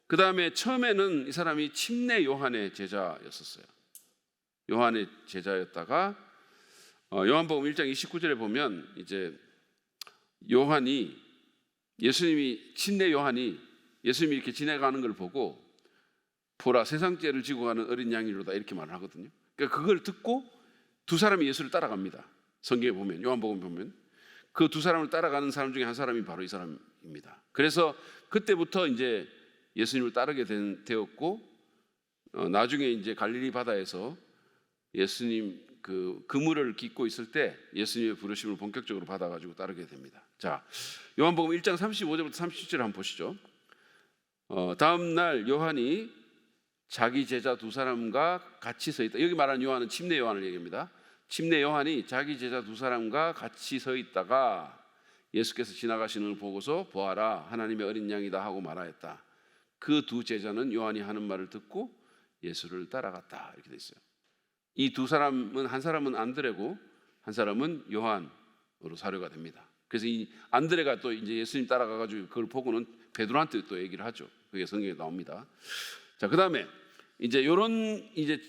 그 다음에 처음에는 이 사람이 침례 요한의 제자였었어요. 요한의 제자였다가 요한복음 1장 29절에 보면 이제 요한이 침례 요한이 예수님이 이렇게 지나가는 걸 보고 보라 세상 죄를 지고 가는 어린 양이로다 이렇게 말을 하거든요. 그러니까 그걸 듣고 두 사람이 예수를 따라갑니다. 성경에 보면, 요한복음 보면 그 두 사람을 따라가는 사람 중에 한 사람이 바로 이 사람입니다. 그래서 그때부터 이제 예수님을 따르게 되었고 나중에 이제 갈릴리 바다에서 예수님 그물을 깃고 있을 때 예수님의 부르심을 본격적으로 받아가지고 따르게 됩니다. 자, 요한복음 1장 35절부터 37절 한번 보시죠. 다음 날 요한이 자기 제자 두 사람과 같이 서 있다. 여기 말하는 요한은 침례 요한을 얘기합니다. 침례 요한이 자기 제자 두 사람과 같이 서 있다가 예수께서 지나가시는 걸 보고서 보아라 하나님의 어린 양이다 하고 말하였다. 그 두 제자는 요한이 하는 말을 듣고 예수를 따라갔다 이렇게 돼 있어요. 이 두 사람은, 한 사람은 안드레고 한 사람은 요한으로 사료가 됩니다. 그래서 이 안드레가 또 이제 예수님 따라가가지고 그걸 보고는 베드로한테 또 얘기를 하죠. 그게 성경에 나옵니다. 자, 그 다음에 이제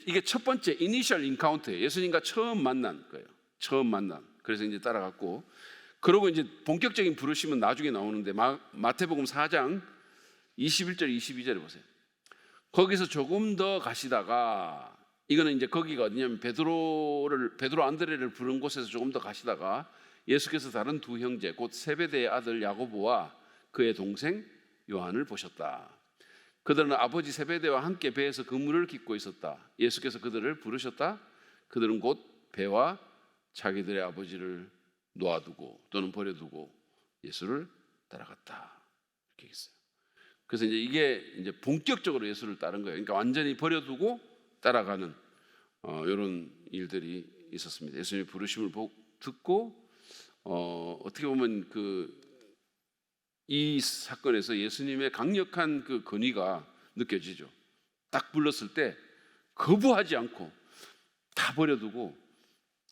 이게 첫 번째 이니셜 인카운트예요. 예수님과 처음 만난 거예요. 처음 만난. 그래서 이제 따라갔고, 그러고 이제 본격적인 부르심은 나중에 나오는데 마태복음 4장 21절 22절에 보세요. 거기서 조금 더 가시다가, 이거는 이제 거기가 어디냐면 베드로 안드레를 부른 곳에서 조금 더 가시다가 예수께서 다른 두 형제 곧 세베대의 아들 야고보와 그의 동생 요한을 보셨다. 그들은 아버지 세베대와 함께 배에서 그물을 깃고 있었다. 예수께서 그들을 부르셨다. 그들은 곧 배와 자기들의 아버지를 놓아두고 또는 버려두고 예수를 따라갔다. 이렇게 했어요. 그래서 이게 이제 본격적으로 예수를 따른 거예요. 그러니까 완전히 버려두고 따라가는 이런 일들이 있었습니다. 예수님의 부르심을 듣고 어떻게 보면 이 사건에서 예수님의 강력한 그 권위가 느껴지죠. 딱 불렀을 때 거부하지 않고 다 버려두고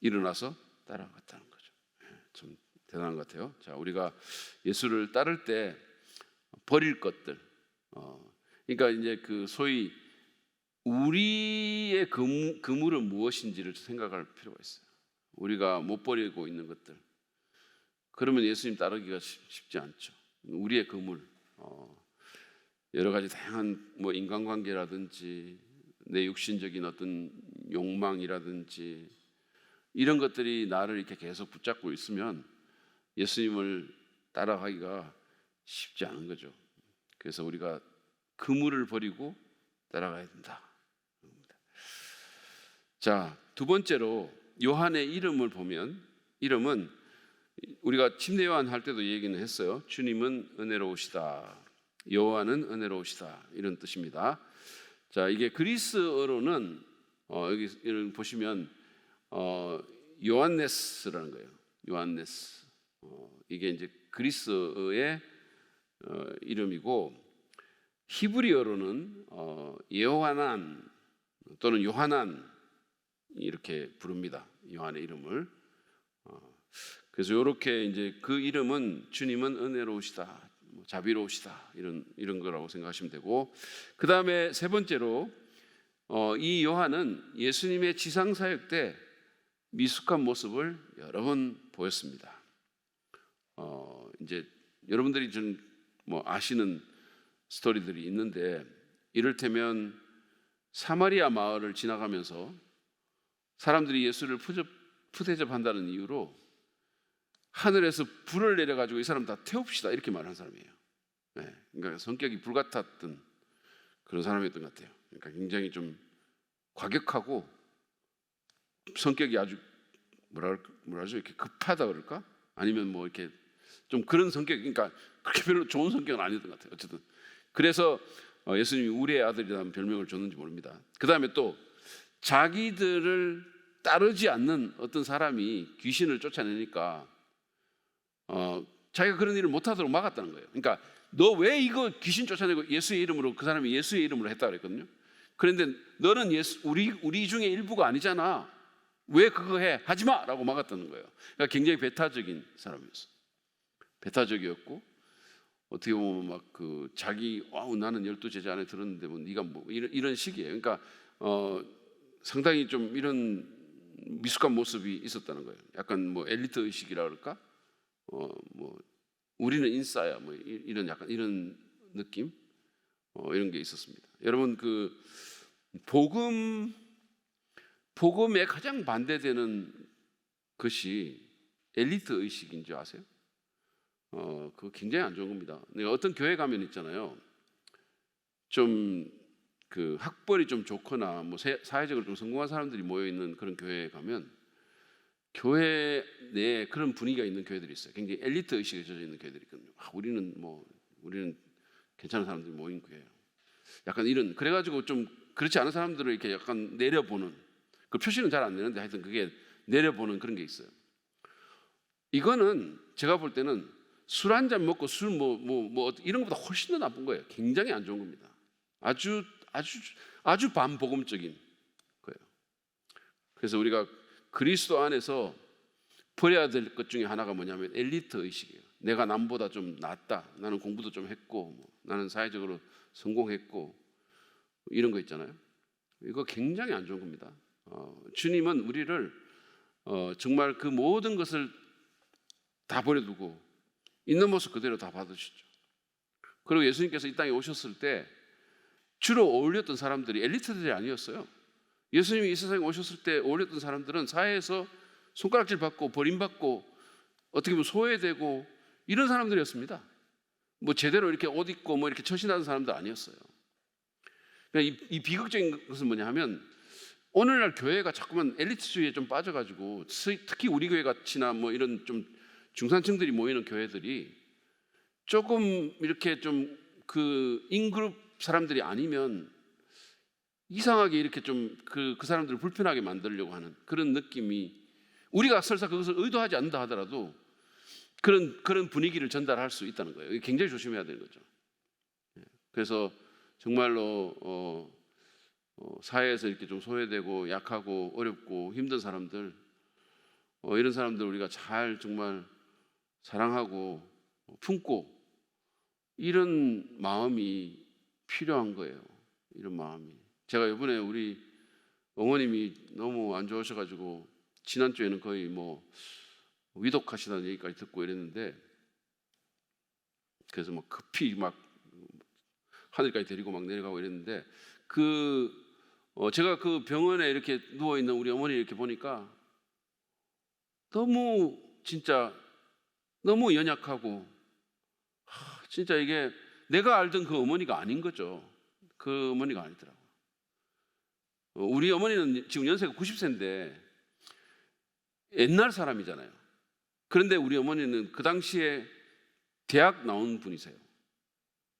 일어나서 따라갔다는 거죠. 좀 대단한 것 같아요. 자, 우리가 예수를 따를 때 버릴 것들, 그러니까 이제 소위 우리의 그물은 무엇인지를 생각할 필요가 있어요. 우리가 못 버리고 있는 것들. 그러면 예수님 따르기가 쉽지 않죠. 우리의 그물, 여러 가지 다양한 인간관계라든지 내 육신적인 어떤 욕망이라든지 이런 것들이 나를 이렇게 계속 붙잡고 있으면 예수님을 따라가기가 쉽지 않은 거죠. 그래서 우리가 그물을 버리고 따라가야 된다. 자, 두 번째로 요한의 이름을 보면, 이름은 우리가 침례 요한 할 때도 얘기는 했어요. 주님은 은혜로우시다, 여호와는 은혜로우시다, 이런 뜻입니다. 자, 이게 그리스어로는 여기 보시면 요한네스라는 거예요. 요한네스. 이게 이제 그리스어의 이름이고, 히브리어로는 여호하난 또는 요하난 이렇게 부릅니다. 요한의 이름을. 그래서 이렇게 이제 그 이름은 주님은 은혜로우시다, 자비로우시다 이런 거라고 생각하시면 되고, 그 다음에 세 번째로 이 요한은 예수님의 지상 사역 때 미숙한 모습을 여러 번 보였습니다. 이제 여러분들이 좀 아시는 스토리들이 있는데, 이를테면 사마리아 마을을 지나가면서 사람들이 예수를 푸대접한다는 이유로 하늘에서 불을 내려가지고 이 사람 다 태웁시다 이렇게 말한 사람이에요. 네, 그러니까 성격이 불같았던 그런 사람이었던 것 같아요. 그러니까 굉장히 좀 과격하고 성격이 아주 뭐라죠, 이렇게 급하다 그럴까? 아니면 이렇게 좀 그런 성격, 그러니까 그렇게 별로 좋은 성격은 아니었던 것 같아요. 어쨌든 그래서 예수님이 우리의 아들이라는 별명을 줬는지 모릅니다. 그 다음에 또 자기들을 따르지 않는 어떤 사람이 귀신을 쫓아내니까 자기가 그런 일을 못하도록 막았다는 거예요. 그러니까 너 왜 이거 귀신 쫓아내고 예수의 이름으로, 그 사람이 예수의 이름으로 했다 그랬거든요. 그런데 너는 우리 중에 일부가 아니잖아, 왜 그거 해? 하지 마! 라고 막았다는 거예요. 그러니까 굉장히 배타적인 사람이었어요. 배타적이었고, 어떻게 보면 자기 나는 12제자 안에 들었는데 네가 이런 식이에요. 그러니까 상당히 좀 이런 미숙한 모습이 있었다는 거예요. 약간 엘리트 의식이라 그럴까? 우리는 인싸야, 이런 약간 이런 느낌, 이런 게 있었습니다. 여러분, 그 복음에 가장 반대되는 것이 엘리트 의식인 줄 아세요? 그거 굉장히 안 좋은 겁니다. 어떤 교회 가면 있잖아요, 좀 그 학벌이 좀 좋거나 사회적으로 좀 성공한 사람들이 모여 있는 그런 교회에 가면 교회 내에 그런 분위기가 있는 교회들이 있어요. 굉장히 엘리트 의식에 젖어 있는 교회들이 있거든요. 우리는 괜찮은 사람들이 모인 교회예요. 약간 이런, 그래가지고 좀 그렇지 않은 사람들을 이렇게 약간 내려보는, 그 표시는 잘 안 내는데 하여튼 그게 내려보는 그런 게 있어요. 이거는 제가 볼 때는 술 한 잔 먹고 술 이런 것보다 훨씬 더 나쁜 거예요. 굉장히 안 좋은 겁니다. 아주 반복음적인 거예요. 그래서 우리가 그리스도 안에서 버려야 될 것 중에 하나가 뭐냐면 엘리트 의식이에요. 내가 남보다 좀 낫다, 나는 공부도 좀 했고 나는 사회적으로 성공했고 이런 거 있잖아요. 이거 굉장히 안 좋은 겁니다. 주님은 우리를 정말 그 모든 것을 다 버려두고 있는 모습 그대로 다 받으시죠. 그리고 예수님께서 이 땅에 오셨을 때 주로 어울렸던 사람들이 엘리트들이 아니었어요. 예수님이 이 세상에 오셨을 때 어울렸던 사람들은 사회에서 손가락질 받고 버림받고 어떻게 보면 소외되고 이런 사람들이었습니다. 제대로 이렇게 옷 입고 이렇게 처신하는 사람들 아니었어요. 그러니까 이 비극적인 것은 뭐냐 하면, 오늘날 교회가 자꾸만 엘리트주의에 좀 빠져가지고, 특히 우리 교회 같이나 이런 좀 중산층들이 모이는 교회들이 조금 이렇게 좀 그 인그룹 사람들이 아니면 이상하게 이렇게 좀 그 사람들을 불편하게 만들려고 하는 그런 느낌이, 우리가 설사 그것을 의도하지 않는다 하더라도 그런 분위기를 전달할 수 있다는 거예요. 굉장히 조심해야 되는 거죠. 그래서 정말로 사회에서 이렇게 좀 소외되고 약하고 어렵고 힘든 사람들, 이런 사람들 우리가 잘 정말 사랑하고 품고, 이런 마음이 필요한 거예요. 이런 마음이. 제가 이번에 우리 어머님이 너무 안 좋으셔가지고 지난주에는 거의 위독하시다는 얘기까지 듣고 이랬는데, 그래서 급히 하늘까지 데리고 내려가고 이랬는데, 제가 그 병원에 이렇게 누워 있는 우리 어머니 이렇게 보니까 진짜 너무 연약하고, 진짜 이게 내가 알던 그 어머니가 아닌 거죠. 그 어머니가 아니더라고요. 우리 어머니는 지금 연세가 90세인데 옛날 사람이잖아요. 그런데 우리 어머니는 그 당시에 대학 나온 분이세요.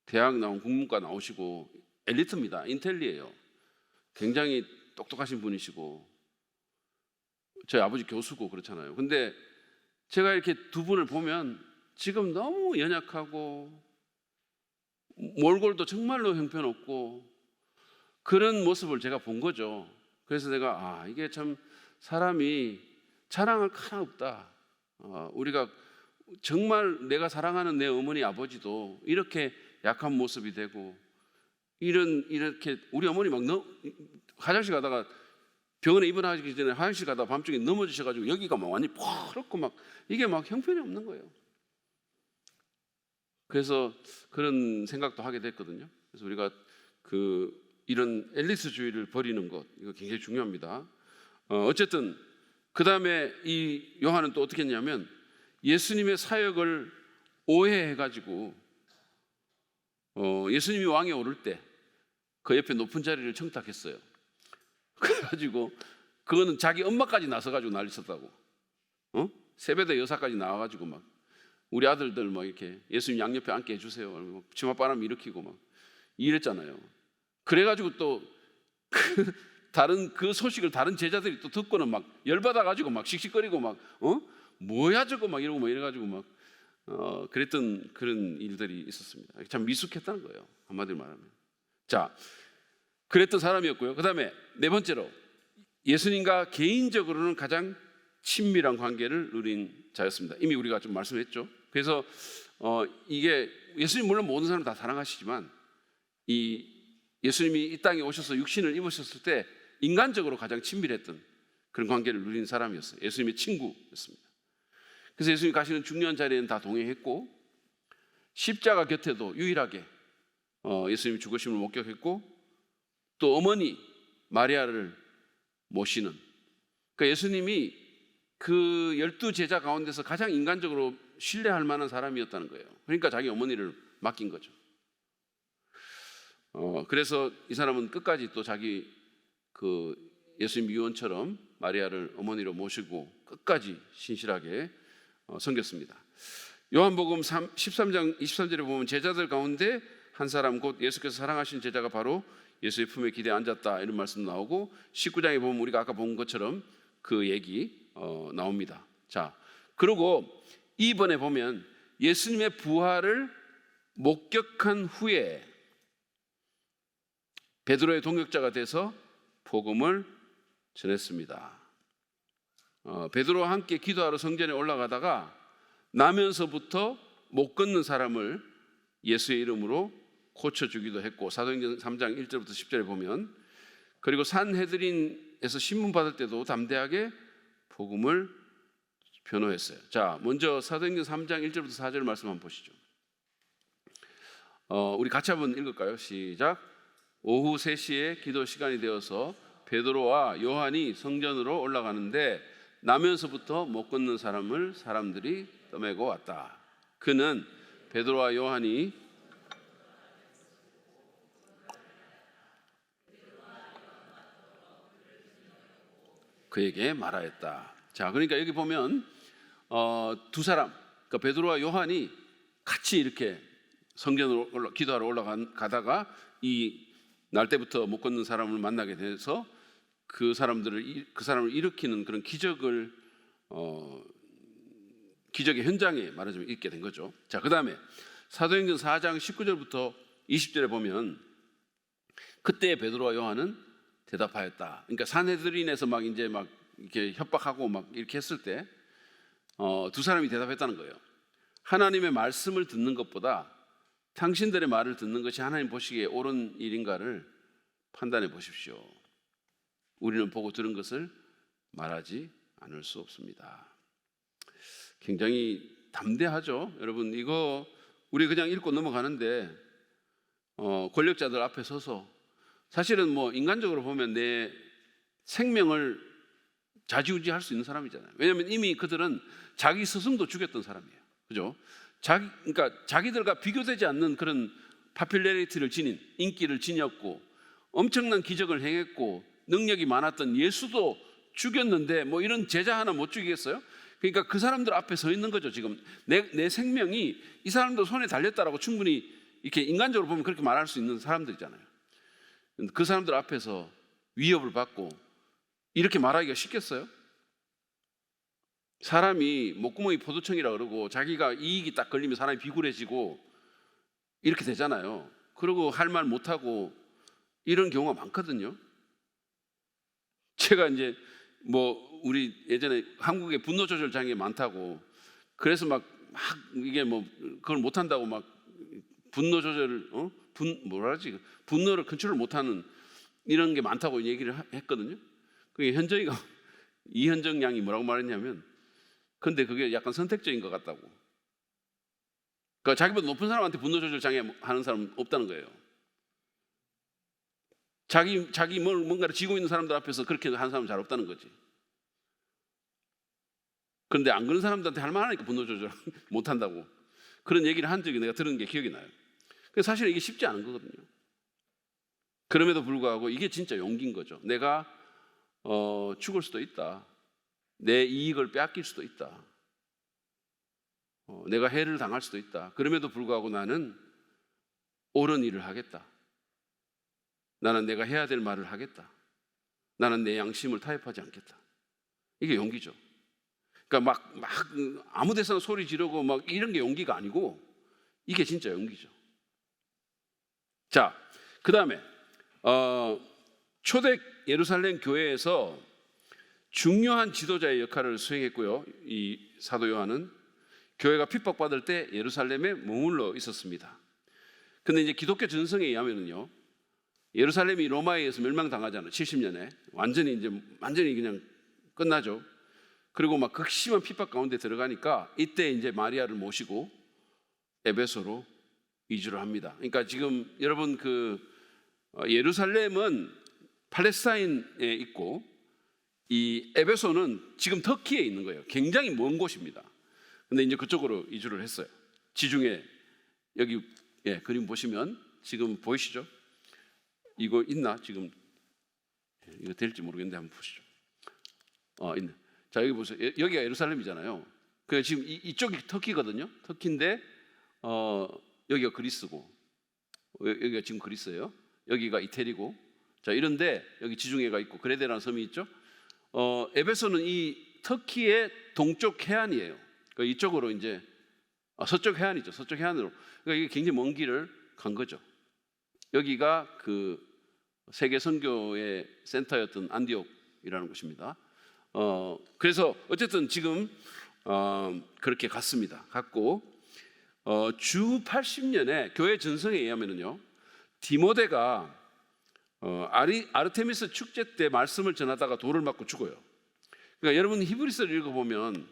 대학 나온 국문과 나오시고 엘리트입니다. 인텔리예요. 굉장히 똑똑하신 분이시고, 저희 아버지 교수고 그렇잖아요. 근데 제가 이렇게 두 분을 보면 지금 너무 연약하고 몰골도 정말로 형편없고 그런 모습을 제가 본 거죠. 그래서 내가 이게 참 사람이 자랑할 거 하나 없다. 우리가 정말 내가 사랑하는 내 어머니 아버지도 이렇게 약한 모습이 되고 이렇게 우리 어머니 막 화장실 가다가 병원에 입원하기 전에 화장실 가다가 밤중에 넘어지셔가지고 여기가 막 완전히 퍼렇고 막 이게 막 형편이 없는 거예요. 그래서 그런 생각도 하게 됐거든요. 그래서 우리가 이런 앨리스주의를 버리는 것 이거 굉장히 중요합니다. 어쨌든 그 다음에 이 요한은 또 어떻게 했냐면 예수님의 사역을 오해해가지고 예수님이 왕에 오를 때 그 옆에 높은 자리를 청탁했어요. 그래가지고 그거는 자기 엄마까지 나서가지고 난리 쳤다고. 세베대 여사까지 나와가지고 막 우리 아들들 막 이렇게 예수님 양옆에 앉게 해주세요. 치맛바람 일으키고 막 이랬잖아요. 그래가지고 또 그 소식을 다른 제자들이 또 듣고는 막 열받아가지고 막 씩씩거리고 막 뭐야 저거 막 이러고 막 이래가지고 막 그랬던 그런 일들이 있었습니다. 참 미숙했다는 거예요. 한마디로 말하면. 자, 그랬던 사람이었고요. 그 다음에 네 번째로 예수님과 개인적으로는 가장 친밀한 관계를 누린 자였습니다. 이미 우리가 좀 말씀했죠. 그래서 이게 예수님 물론 모든 사람 다 사랑하시지만 예수님이 이 땅에 오셔서 육신을 입으셨을 때 인간적으로 가장 친밀했던 그런 관계를 누린 사람이었어요. 예수님의 친구였습니다. 그래서 예수님이 가시는 중요한 자리에는 다 동행했고 십자가 곁에도 유일하게 예수님이 죽으심을 목격했고 또 어머니 마리아를 모시는, 그러니까 예수님이 그 12제자 가운데서 가장 인간적으로 신뢰할 만한 사람이었다는 거예요. 그러니까 자기 어머니를 맡긴 거죠. 그래서 이 사람은 끝까지 또 자기 예수님 유언처럼 마리아를 어머니로 모시고 끝까지 신실하게 섬겼습니다. 요한복음 13장 23절에 보면 제자들 가운데 한 사람 곧 예수께서 사랑하신 제자가 바로 예수의 품에 기대에 앉았다 이런 말씀 나오고 19장에 보면 우리가 아까 본 것처럼 그 얘기 나옵니다. 자, 그리고 이번에 보면 예수님의 부활을 목격한 후에 베드로의 동역자가 돼서 복음을 전했습니다. 베드로와 함께 기도하러 성전에 올라가다가 나면서부터 못 걷는 사람을 예수의 이름으로 고쳐주기도 했고 사도행전 3장 1절부터 10절에 보면 그리고 산헤드린에서 신문 받을 때도 담대하게 복음을 변호했어요. 자, 먼저 사도행전 3장 1절부터 4절 말씀 한번 보시죠. 우리 같이 한번 읽을까요? 시작. 오후 3시에 기도 시간이 되어서 베드로와 요한이 성전으로 올라가는데 나면서부터 못 걷는 사람을 사람들이 떠매고 왔다. 그는 베드로와 요한이 그에게 말하였다. 자, 그러니까 여기 보면 두 사람, 그러니까 베드로와 요한이 같이 이렇게 성전으로 기도하러 올라가다가 이 날때부터 못 걷는 사람을 만나게 돼서 그 사람을 일으키는 그런 기적의 현장에 말하자면 있게 된 거죠. 자, 그 다음에 사도행전 4장 19절부터 20절에 보면 그때 베드로와 요한은 대답하였다. 그러니까 산헤드린에서 막 이렇게 협박하고 막 이렇게 했을 때 두 사람이 대답했다는 거예요. 하나님의 말씀을 듣는 것보다 당신들의 말을 듣는 것이 하나님 보시기에 옳은 일인가를 판단해 보십시오. 우리는 보고 들은 것을 말하지 않을 수 없습니다. 굉장히 담대하죠. 여러분, 이거 우리 그냥 읽고 넘어가는데 권력자들 앞에 서서 사실은 뭐 인간적으로 보면 내 생명을 좌지우지할 수 있는 사람이잖아요. 왜냐하면 이미 그들은 자기 스승도 죽였던 사람이에요. 그죠? 그러니까 자기들과 비교되지 않는 그런 파퓰레리티를 지닌 인기를 지녔고 엄청난 기적을 행했고 능력이 많았던 예수도 죽였는데 뭐 이런 제자 하나 못 죽이겠어요? 그러니까 그 사람들 앞에 서 있는 거죠. 지금 내 생명이 이 사람도 손에 달렸다라고 충분히 이렇게 인간적으로 보면 그렇게 말할 수 있는 사람들이잖아요. 그 사람들 앞에서 위협을 받고 이렇게 말하기가 쉽겠어요? 사람이 목구멍이 포도청이라 그러고 자기가 이익이 딱 걸리면 사람이 비굴해지고 이렇게 되잖아요. 그리고 할 말 못하고 이런 경우가 많거든요. 제가 이제 우리 예전에 한국에 분노 조절 장애 많다고 그래서 막 막 이게 뭐 그걸 못한다고 막 분노 조절, 분노를 컨트롤 못하는 이런 게 많다고 얘기를 했거든요. 그게 현정이가 이현정 양이 뭐라고 말했냐면, 근데 그게 약간 선택적인 것 같다고. 그러니까 자기보다 높은 사람한테 분노 조절 장애 하는 사람은 없다는 거예요. 자기 뭔가를 쥐고 있는 사람들 앞에서 그렇게 하는 사람은 잘 없다는 거지. 그런데 안 그런 사람들한테 할 만하니까 분노 조절 못한다고 그런 얘기를 한 적이 내가 들은 게 기억이 나요. 그래서 사실 이게 쉽지 않은 거거든요. 그럼에도 불구하고 이게 진짜 용기인 거죠. 내가 죽을 수도 있다. 내 이익을 빼앗길 수도 있다. 내가 해를 당할 수도 있다. 그럼에도 불구하고 나는 옳은 일을 하겠다. 나는 내가 해야 될 말을 하겠다. 나는 내 양심을 타협하지 않겠다. 이게 용기죠. 그러니까 막 아무 데서나 소리 지르고 막 이런 게 용기가 아니고 이게 진짜 용기죠. 자, 그 다음에 초대 예루살렘 교회에서 중요한 지도자의 역할을 수행했고요. 이 사도 요한은 교회가 핍박받을 때 예루살렘에 머물러 있었습니다. 근데 이제 기독교 전성에 의하면은요, 예루살렘이 로마에 의해서 멸망당하잖아요. 70년에 완전히 그냥 끝나죠. 그리고 막 극심한 핍박 가운데 들어가니까 이때 이제 마리아를 모시고 에베소로 이주를 합니다. 그러니까 지금 여러분 예루살렘은 팔레스타인에 있고 이 에베소는 지금 터키에 있는 거예요. 굉장히 먼 곳입니다. 근데 이제 그쪽으로 이주를 했어요. 지중해 여기 그림 보시면 지금 보이시죠? 이거 있나? 지금 이거 될지 모르겠는데 한번 보시죠. 있네. 자, 여기 보세요. 여기가 예루살렘이잖아요. 그 지금 이쪽이 터키거든요. 터키인데 여기가 그리스고 여기가 지금 그리스예요. 여기가 이태리고. 자, 이런데 여기 지중해가 있고 그레데라는 섬이 있죠. 에베소는 이 터키의 동쪽 해안이에요. 그러니까 이쪽으로 이제 서쪽 해안이죠. 서쪽 해안으로. 그러니까 이게 굉장히 먼 길을 간 거죠. 여기가 그 세계 선교의 센터였던 안디옥이라는 곳입니다. 그래서 어쨌든 지금 그렇게 갔습니다. 갔고 주 80년에 교회 전성에 의하면요, 디모데가 아르테미스 축제 때 말씀을 전하다가 돌을 맞고 죽어요. 그러니까 여러분 히브리서를 읽어보면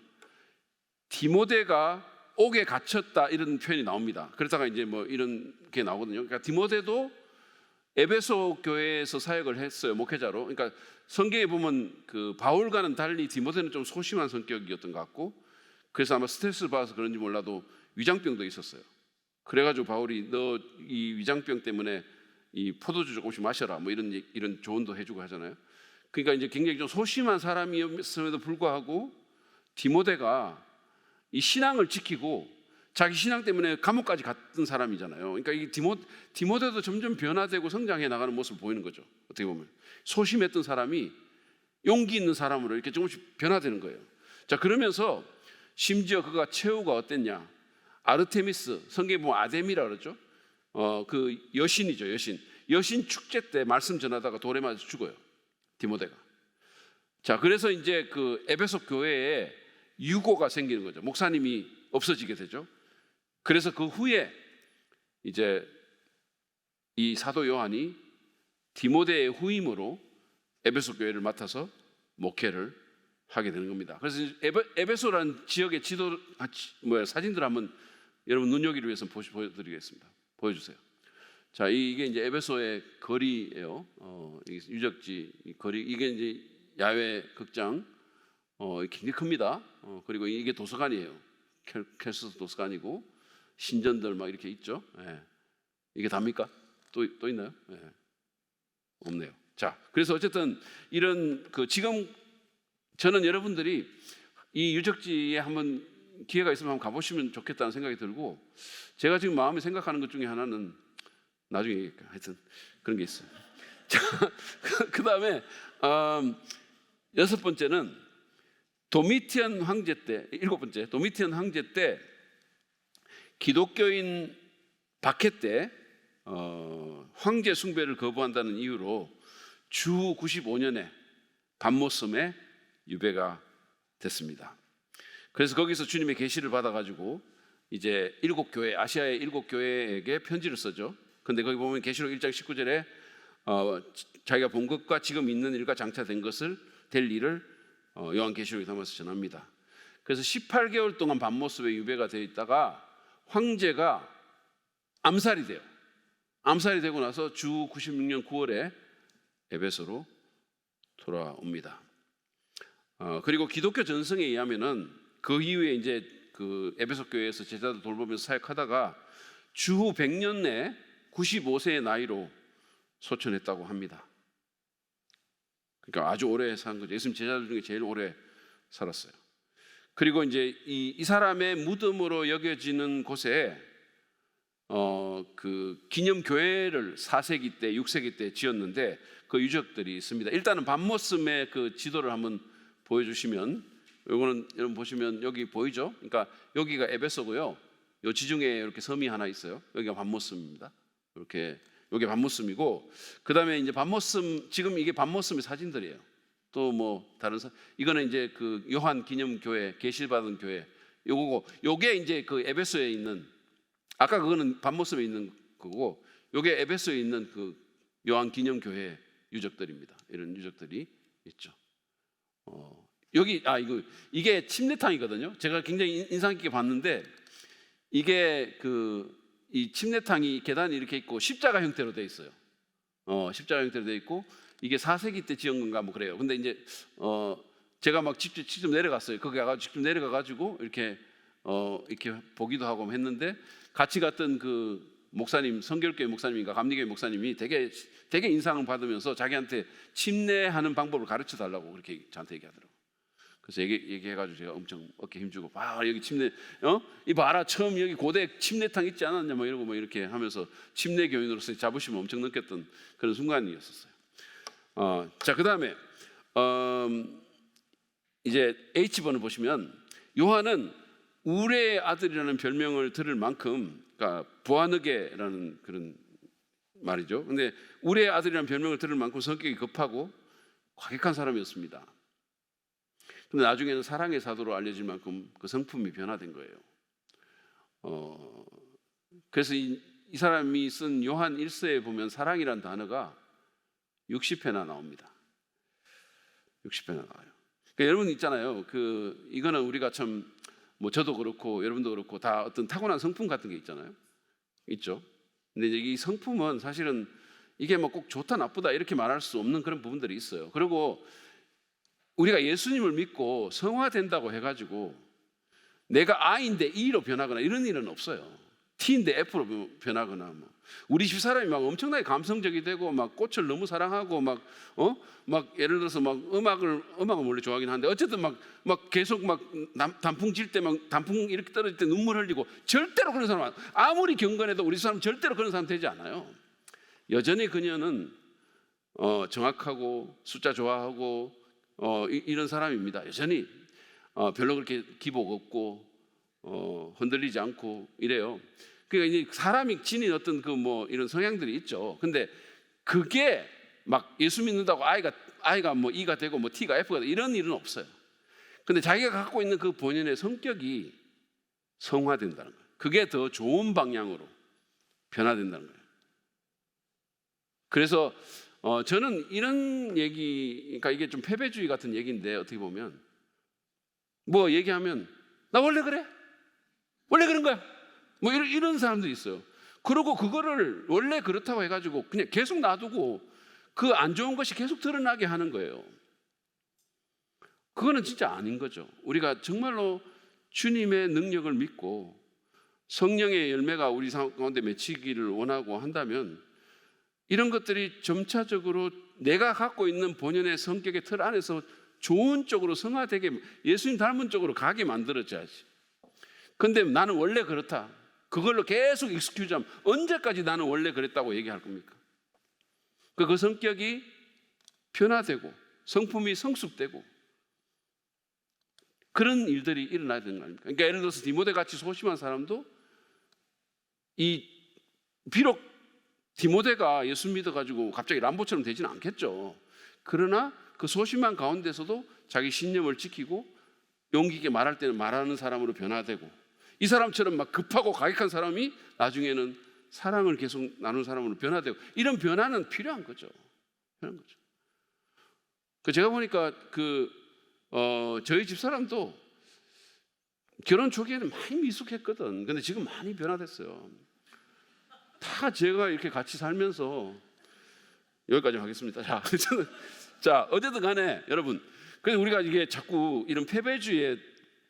디모데가 옥에 갇혔다 이런 표현이 나옵니다. 그러다가 이제 뭐 이런 게 나오거든요. 그러니까 디모데도 에베소 교회에서 사역을 했어요. 목회자로. 그러니까 성경에 보면 그 바울과는 달리 디모데는 좀 소심한 성격이었던 것 같고, 그래서 아마 스트레스를 받아서 그런지 몰라도 위장병도 있었어요. 그래가지고 바울이 너 이 위장병 때문에 이 포도주 조금씩 마셔라 뭐 이런 조언도 해주고 하잖아요. 그러니까 이제 굉장히 좀 소심한 사람이었음에도 불구하고 디모데가 이 신앙을 지키고 자기 신앙 때문에 감옥까지 갔던 사람이잖아요. 그러니까 이 디모데도 점점 변화되고 성장해 나가는 모습을 보이는 거죠. 어떻게 보면 소심했던 사람이 용기 있는 사람으로 이렇게 조금씩 변화되는 거예요. 자, 그러면서 심지어 그가 최후가 어땠냐? 아르테미스, 성경에 보면 아데미라 그러죠. 그 여신이죠, 여신 축제 때 말씀 전하다가 돌에 맞아서 죽어요, 디모데가. 자, 그래서 이제 그 에베소 교회에 유고가 생기는 거죠. 목사님이 없어지게 되죠. 그래서 그 후에 이제 이 사도 요한이 디모데의 후임으로 에베소 교회를 맡아서 목회를 하게 되는 겁니다. 그래서 에베소라는 지역의 사진들 한번 여러분 눈여기를 위해서 보여드리겠습니다. 보여주세요. 자, 이게 이제 에베소의 거리예요. 유적지 거리. 이게 이제 야외 극장. 굉장히 큽니다. 그리고 이게 도서관이에요. 켈스 도서관이고 신전들 막 이렇게 있죠. 이게 답니까? 또 있나요? 없네요. 자, 그래서 어쨌든 이런 지금 저는 여러분들이 이 유적지에 한번 기회가 있으면 한번 가보시면 좋겠다는 생각이 들고, 제가 지금 마음에 생각하는 것 중에 하나는 나중에 얘기할게요. 하여튼 그런 게 있어요. 자, 그 다음에 여섯 번째는 도미티안 황제 때, 일곱 번째 도미티안 황제 때 기독교인 박해 때 황제 숭배를 거부한다는 이유로 주 95년에 밤모섬에 유배가 됐습니다. 그래서 거기서 주님의 계시를 받아가지고 이제 7교회, 아시아의 7교회에게 편지를 쓰죠. 근데 거기 보면 계시록 1장 19절에 자기가 본 것과 지금 있는 일과 장차된 것을 될 일을 요한계시록에 담아서 전합니다. 그래서 18개월 동안 밤모습에 유배가 되어 있다가 황제가 암살이 돼요. 암살이 되고 나서 주 96년 9월에 에베소로 돌아옵니다. 그리고 기독교 전승에 의하면은 그 이후에 이제 그 에베소 교회에서 제자들 돌보면서 사역하다가 주후 100년 내 95세의 나이로 소천했다고 합니다. 그러니까 아주 오래 산 거죠. 예수님 제자들 중에 제일 오래 살았어요. 그리고 이제 이 사람의 무덤으로 여겨지는 곳에 그 기념 교회를 4세기 때, 6세기 때 지었는데 그 유적들이 있습니다. 일단은 밤모습의 그 지도를 한번 보여주시면, 요거는 여러분 보시면 여기 보이죠? 그러니까 여기가 에베소고요. 요 지중해에 이렇게 섬이 하나 있어요. 여기가 밤모습입니다. 이렇게 여기 밤모습이고, 그 다음에 이제 밤모습, 지금 이게 밤모습의 사진들이에요. 또 뭐 다른 이거는 이제 그 요한 기념 교회, 계시를 받은 교회 요거고, 요게 이제 그 에베소에 있는, 아까 그거는 밤모습에 있는 거고, 요게 에베소에 있는 그 요한 기념 교회 유적들입니다. 이런 유적들이 있죠. 여기 이게 침례탕이거든요. 제가 굉장히 인상 깊게 봤는데, 이게 이 침례탕이 계단이 이렇게 있고 십자가 형태로 돼 있어요. 십자가 형태로 돼 있고, 이게 4세기 때 지은 건가 뭐 그래요. 근데 이제 제가 막 직접 내려갔어요. 거기 가서 직접 내려가 가지고 이렇게 보기도 하고 했는데, 같이 갔던 그 목사님, 성결교회 목사님인가 감리교회 목사님이 되게 인상을 받으면서 자기한테 침례하는 방법을 가르쳐 달라고 그렇게 저한테 얘기하더라고요. 그래서 얘기해가지고 제가 엄청 어깨 힘주고, 여기 침례, 이 봐라, 처음 여기 고대 침례탕 있지 않았냐, 뭐 이러고 뭐 이렇게 하면서 침례 교인으로서 자부심을 엄청 느꼈던 그런 순간이었었어요. 자, 그 다음에 이제 H번을 보시면, 요한은 우레의 아들이라는 별명을 들을 만큼, 그러니까 보아느게라는 그런 말이죠. 근데 우레의 아들이라는 별명을 들을 만큼 성격이 급하고 과격한 사람이었습니다. 근데 나중에는 사랑의 사도로 알려질 만큼 그 성품이 변화된 거예요. 그래서 이 사람이 쓴 요한 1서에 보면 사랑이란 단어가 60회나 나옵니다. 60회나 나와요. 그러니까 여러분 있잖아요. 이거는 우리가 참, 뭐 저도 그렇고 여러분도 그렇고 다 어떤 타고난 성품 같은 게 있잖아요. 있죠. 근데 이 성품은 사실은 이게 뭐 꼭 좋다 나쁘다 이렇게 말할 수 없는 그런 부분들이 있어요. 그리고 우리가 예수님을 믿고 성화된다고 해가지고 내가 I인데 E로 변하거나 이런 일은 없어요. T인데 F로 변하거나 뭐. 우리 집사람이 막 엄청나게 감성적이 되고 막 꽃을 너무 사랑하고 막 예를 들어서 막 음악을 원래 좋아하긴 한데 어쨌든 막 계속 막 단풍 질 때 막 단풍 이렇게 떨어질 때 눈물 흘리고, 절대로 그런 사람, 아무리 경건해도 우리 사람 절대로 그런 사람 되지 않아요. 여전히 그녀는 정확하고 숫자 좋아하고 이런 사람입니다. 여전히 별로 그렇게 기복 없고 흔들리지 않고 이래요. 그러니까 이제 사람이 지닌 어떤 이런 성향들이 있죠. 근데 그게 막 예수 믿는다고 아이가 뭐 E가 되고 뭐 T가 F가 되고 이런 일은 없어요. 근데 자기가 갖고 있는 그 본연의 성격이 성화된다는 거예요. 그게 더 좋은 방향으로 변화된다는 거예요. 그래서 저는 이런 얘기, 그러니까 이게 좀 패배주의 같은 얘기인데, 어떻게 보면 뭐 얘기하면 나 원래 그래? 원래 그런 거야? 뭐 이런 사람들이 있어요. 그리고 그거를 원래 그렇다고 해가지고 그냥 계속 놔두고 그 안 좋은 것이 계속 드러나게 하는 거예요. 그거는 진짜 아닌 거죠. 우리가 정말로 주님의 능력을 믿고 성령의 열매가 우리 가운데 맺히기를 원하고 한다면, 이런 것들이 점차적으로 내가 갖고 있는 본연의 성격의 틀 안에서 좋은 쪽으로 성화되게, 예수님 닮은 쪽으로 가게 만들어져야지. 근데 나는 원래 그렇다, 그걸로 계속 익스큐즈하면 언제까지 나는 원래 그랬다고 얘기할 겁니까? 그 성격이 변화되고 성품이 성숙되고 그런 일들이 일어나야 되는 거 아닙니까? 그러니까 예를 들어서 디모데 같이 소심한 사람도 비록 디모데가 예수 믿어가지고 갑자기 람보처럼 되지는 않겠죠. 그러나 그 소심한 가운데서도 자기 신념을 지키고 용기 있게 말할 때는 말하는 사람으로 변화되고, 이 사람처럼 막 급하고 가격한 사람이 나중에는 사랑을 계속 나누는 사람으로 변화되고, 이런 변화는 필요한 거죠. 필요한 거죠. 제가 보니까 저희 집사람도 결혼 초기에는 많이 미숙했거든. 근데 지금 많이 변화됐어요. 다 제가 이렇게 같이 살면서, 여기까지 하겠습니다. 자, 어쨌든 간에 여러분, 그래서 우리가 이게 자꾸 이런 패배주의에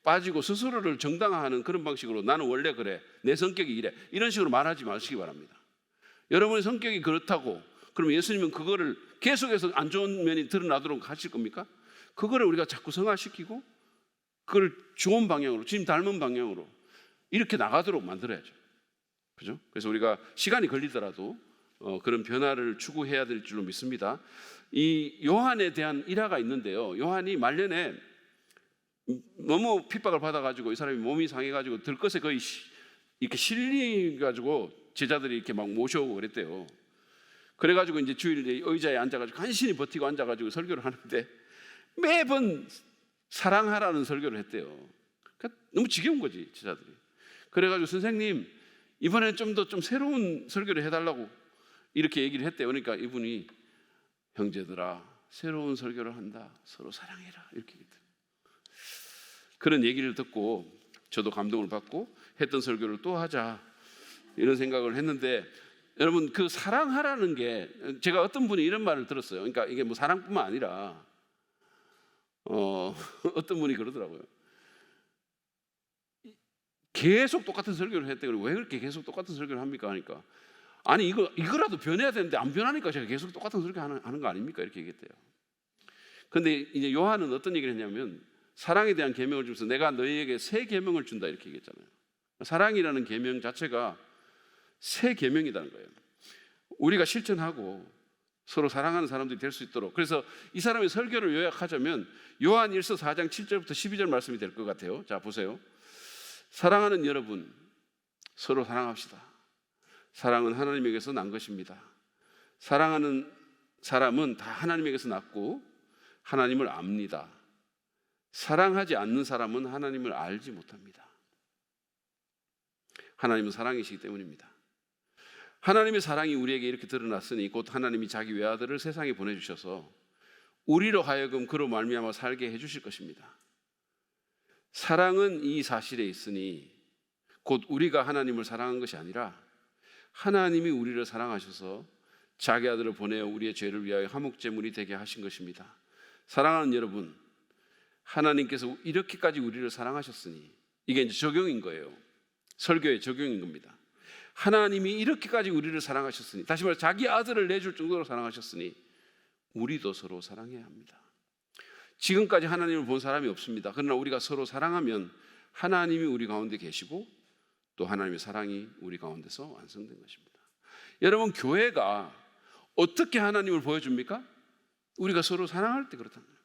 빠지고 스스로를 정당화하는 그런 방식으로 나는 원래 그래, 내 성격이 이래, 이런 식으로 말하지 마시기 바랍니다. 여러분의 성격이 그렇다고 그럼 예수님은 그거를 계속해서 안 좋은 면이 드러나도록 하실 겁니까? 그거를 우리가 자꾸 성화시키고 그걸 좋은 방향으로, 주님 닮은 방향으로 이렇게 나가도록 만들어야죠. 그죠? 그래서 우리가 시간이 걸리더라도 그런 변화를 추구해야 될 줄로 믿습니다. 이 요한에 대한 일화가 있는데요. 요한이 말년에 너무 핍박을 받아가지고 이 사람이 몸이 상해가지고 들것에 거의 이렇게 실려가지고 제자들이 이렇게 막 모셔오고 그랬대요. 그래가지고 이제 주일에 의자에 앉아가지고 간신히 버티고 앉아가지고 설교를 하는데 매번 사랑하라는 설교를 했대요. 그러니까 너무 지겨운 거지, 제자들이. 그래가지고 선생님, 이번에는 좀 더 새로운 설교를 해달라고 이렇게 얘기를 했대요. 그러니까 이분이 형제들아, 새로운 설교를 한다. 서로 사랑해라. 이렇게 얘기했대요. 그런 얘기를 듣고 저도 감동을 받고 했던 설교를 또 하자, 이런 생각을 했는데, 여러분, 그 사랑하라는 게, 제가 어떤 분이 이런 말을 들었어요. 그러니까 이게 뭐 사랑뿐만 아니라 어떤 분이 그러더라고요. 계속 똑같은 설교를 했대요. 왜 그렇게 계속 똑같은 설교를 합니까? 하니까, 아니 이거라도 변해야 되는데 안 변하니까 제가 계속 똑같은 설교 하는 거 아닙니까? 이렇게 얘기했대요. 근데 이제 요한은 어떤 얘기를 했냐면, 사랑에 대한 계명을 주면서 내가 너희에게 새 계명을 준다, 이렇게 얘기했잖아요. 사랑이라는 계명 자체가 새 계명이라는 거예요. 우리가 실천하고 서로 사랑하는 사람들이 될 수 있도록. 그래서 이 사람의 설교를 요약하자면 요한 1서 4장 7절부터 12절 말씀이 될 것 같아요. 자, 보세요. 사랑하는 여러분, 서로 사랑합시다. 사랑은 하나님에게서 난 것입니다. 사랑하는 사람은 다 하나님에게서 났고 하나님을 압니다. 사랑하지 않는 사람은 하나님을 알지 못합니다. 하나님은 사랑이시기 때문입니다. 하나님의 사랑이 우리에게 이렇게 드러났으니 곧 하나님이 자기 외아들을 세상에 보내주셔서 우리로 하여금 그로 말미암아 살게 해주실 것입니다. 사랑은 이 사실에 있으니 곧 우리가 하나님을 사랑한 것이 아니라 하나님이 우리를 사랑하셔서 자기 아들을 보내어 우리의 죄를 위하여 화목제물이 되게 하신 것입니다. 사랑하는 여러분, 하나님께서 이렇게까지 우리를 사랑하셨으니, 이게 이제 적용인 거예요. 설교의 적용인 겁니다. 하나님이 이렇게까지 우리를 사랑하셨으니, 다시 말해 자기 아들을 내줄 정도로 사랑하셨으니 우리도 서로 사랑해야 합니다. 지금까지 하나님을 본 사람이 없습니다. 그러나 우리가 서로 사랑하면 하나님이 우리 가운데 계시고 또 하나님의 사랑이 우리 가운데서 완성된 것입니다. 여러분, 교회가 어떻게 하나님을 보여줍니까? 우리가 서로 사랑할 때 그렇다는 거예요.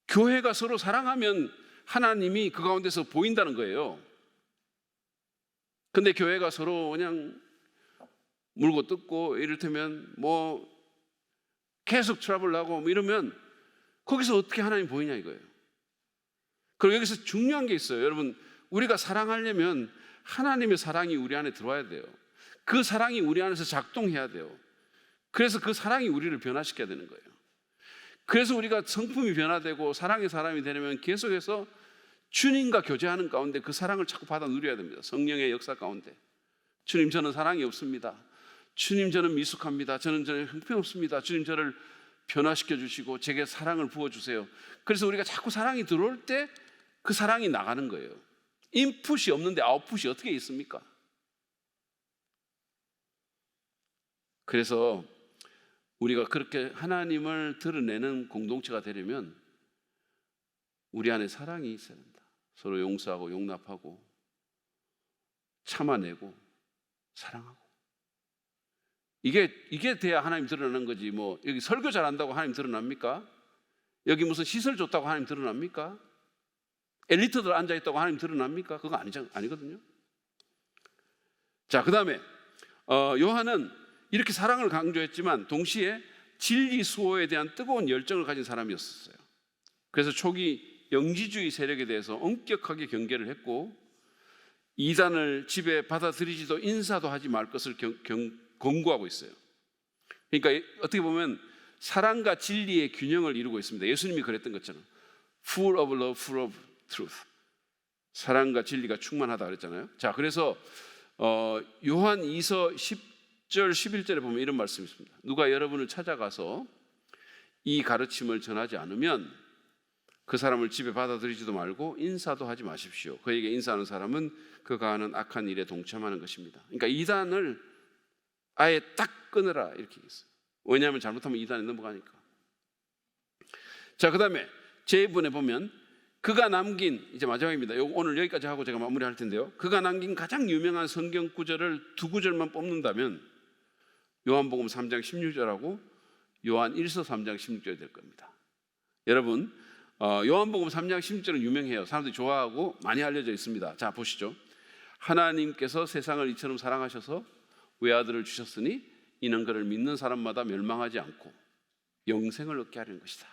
교회가 서로 사랑하면 하나님이 그 가운데서 보인다는 거예요. 근데 교회가 서로 그냥 물고 뜯고 이를테면 뭐 계속 트러블 나고 뭐 이러면 거기서 어떻게 하나님 보이냐 이거예요. 그리고 여기서 중요한 게 있어요. 여러분, 우리가 사랑하려면 하나님의 사랑이 우리 안에 들어와야 돼요. 그 사랑이 우리 안에서 작동해야 돼요. 그래서 그 사랑이 우리를 변화시켜야 되는 거예요. 그래서 우리가 성품이 변화되고 사랑의 사람이 되려면 계속해서 주님과 교제하는 가운데 그 사랑을 자꾸 받아 누려야 됩니다. 성령의 역사 가운데. 주님, 저는 사랑이 없습니다. 주님, 저는 미숙합니다. 저는 형편없습니다. 주님, 저를 변화시켜 주시고 제게 사랑을 부어주세요. 그래서 우리가 자꾸 사랑이 들어올 때 그 사랑이 나가는 거예요. 인풋이 없는데 아웃풋이 어떻게 있습니까? 그래서 우리가 그렇게 하나님을 드러내는 공동체가 되려면 우리 안에 사랑이 있어야 된다. 서로 용서하고 용납하고 참아내고 사랑하고, 이게 돼야 하나님 드러나는 거지. 뭐 여기 설교 잘한다고 하나님 드러납니까? 여기 무슨 시설 좋다고 하나님 드러납니까? 엘리트들 앉아있다고 하나님 드러납니까? 그거 아니거든요. 자, 그 다음에 요한은 이렇게 사랑을 강조했지만 동시에 진리 수호에 대한 뜨거운 열정을 가진 사람이었어요. 그래서 초기 영지주의 세력에 대해서 엄격하게 경계를 했고 이단을 집에 받아들이지도 인사도 하지 말 것을 권고하고 있어요. 그러니까 어떻게 보면 사랑과 진리의 균형을 이루고 있습니다. 예수님이 그랬던 것처럼 full of love, full of truth. 사랑과 진리가 충만하다 그랬잖아요. 자, 그래서 요한 2서 10절 11절에 보면 이런 말씀이 있습니다. 누가 여러분을 찾아가서 이 가르침을 전하지 않으면 그 사람을 집에 받아들이지도 말고 인사도 하지 마십시오. 그에게 인사하는 사람은 그가 하는 악한 일에 동참하는 것입니다. 그러니까 이단을 아예 딱 끊으라 이렇게 했어요. 왜냐하면 잘못하면 이단에 넘어가니까. 자, 그 다음에 제1분에 보면 그가 남긴, 이제 마지막입니다. 오늘 여기까지 하고 제가 마무리할 텐데요. 그가 남긴 가장 유명한 성경 구절을 두 구절만 뽑는다면 요한복음 3장 16절하고 요한 1서 3장 16절이 될 겁니다. 여러분, 요한복음 3장 16절은 유명해요. 사람들이 좋아하고 많이 알려져 있습니다. 자, 보시죠. 하나님께서 세상을 이처럼 사랑하셔서 외아들을 주셨으니 이는 그를 믿는 사람마다 멸망하지 않고 영생을 얻게 하려는 것이다.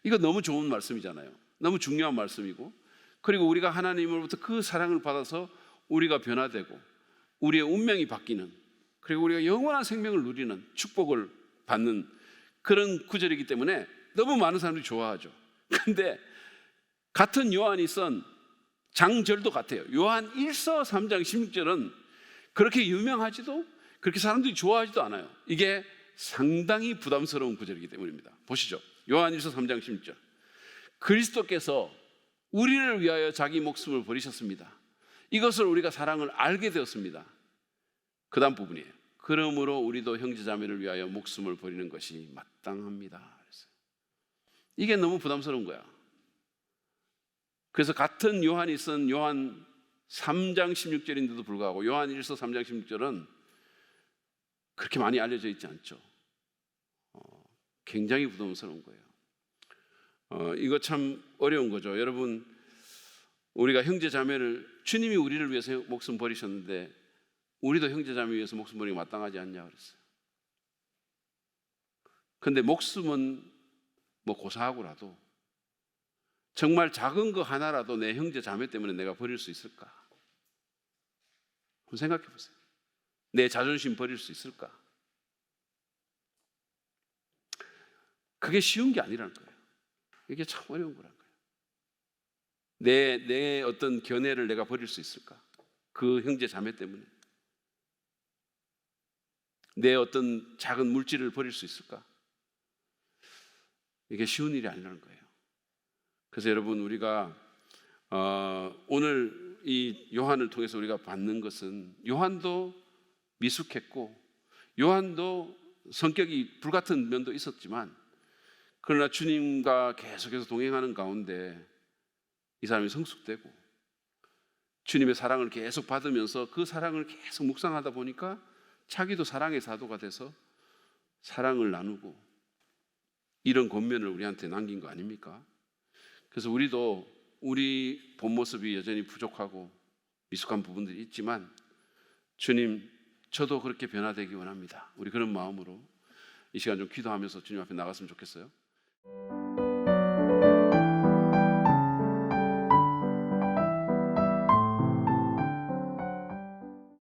이거 너무 좋은 말씀이잖아요. 너무 중요한 말씀이고, 그리고 우리가 하나님으로부터 그 사랑을 받아서 우리가 변화되고 우리의 운명이 바뀌는, 그리고 우리가 영원한 생명을 누리는 축복을 받는 그런 구절이기 때문에 너무 많은 사람들이 좋아하죠. 그런데 같은 요한이 쓴 장절도 같아요. 요한 1서 3장 16절은 그렇게 유명하지도 그렇게 사람들이 좋아하지도 않아요. 이게 상당히 부담스러운 구절이기 때문입니다. 보시죠. 요한 1서 3장 16절. 그리스도께서 우리를 위하여 자기 목숨을 버리셨습니다. 이것을 우리가 사랑을 알게 되었습니다. 그 다음 부분이에요. 그러므로 우리도 형제자매를 위하여 목숨을 버리는 것이 마땅합니다. 그랬어요. 이게 너무 부담스러운 거야. 그래서 같은 요한이 쓴 요한 3장 16절인데도 불구하고 요한 1서 3장 16절은 그렇게 많이 알려져 있지 않죠. 굉장히 부담스러운 거예요. 이거 참 어려운 거죠. 여러분, 우리가 형제자매를, 주님이 우리를 위해서 목숨 버리셨는데 우리도 형제자매 위해서 목숨 버리기 마땅하지 않냐 그랬어요. 그런데 목숨은 뭐 고사하고라도 정말 작은 거 하나라도 내 형제자매 때문에 내가 버릴 수 있을까? 한번 생각해 보세요. 내 자존심 버릴 수 있을까? 그게 쉬운 게 아니라는 거예요. 이게 참 어려운 거라는 거예요. 내 어떤 견해를 내가 버릴 수 있을까? 그 형제 자매 때문에. 내 어떤 작은 물질을 버릴 수 있을까? 이게 쉬운 일이 아니라는 거예요. 그래서 여러분, 우리가 오늘 이 요한을 통해서 우리가 받는 것은, 요한도 미숙했고 요한도 성격이 불같은 면도 있었지만, 그러나 주님과 계속해서 동행하는 가운데 이 사람이 성숙되고 주님의 사랑을 계속 받으면서 그 사랑을 계속 묵상하다 보니까 자기도 사랑의 사도가 돼서 사랑을 나누고 이런 권면을 우리한테 남긴 거 아닙니까? 그래서 우리도 우리 본 모습이 여전히 부족하고 미숙한 부분들이 있지만, 주님, 저도 그렇게 변화되기 원합니다. 우리 그런 마음으로 이 시간 좀 기도하면서 주님 앞에 나갔으면 좋겠어요.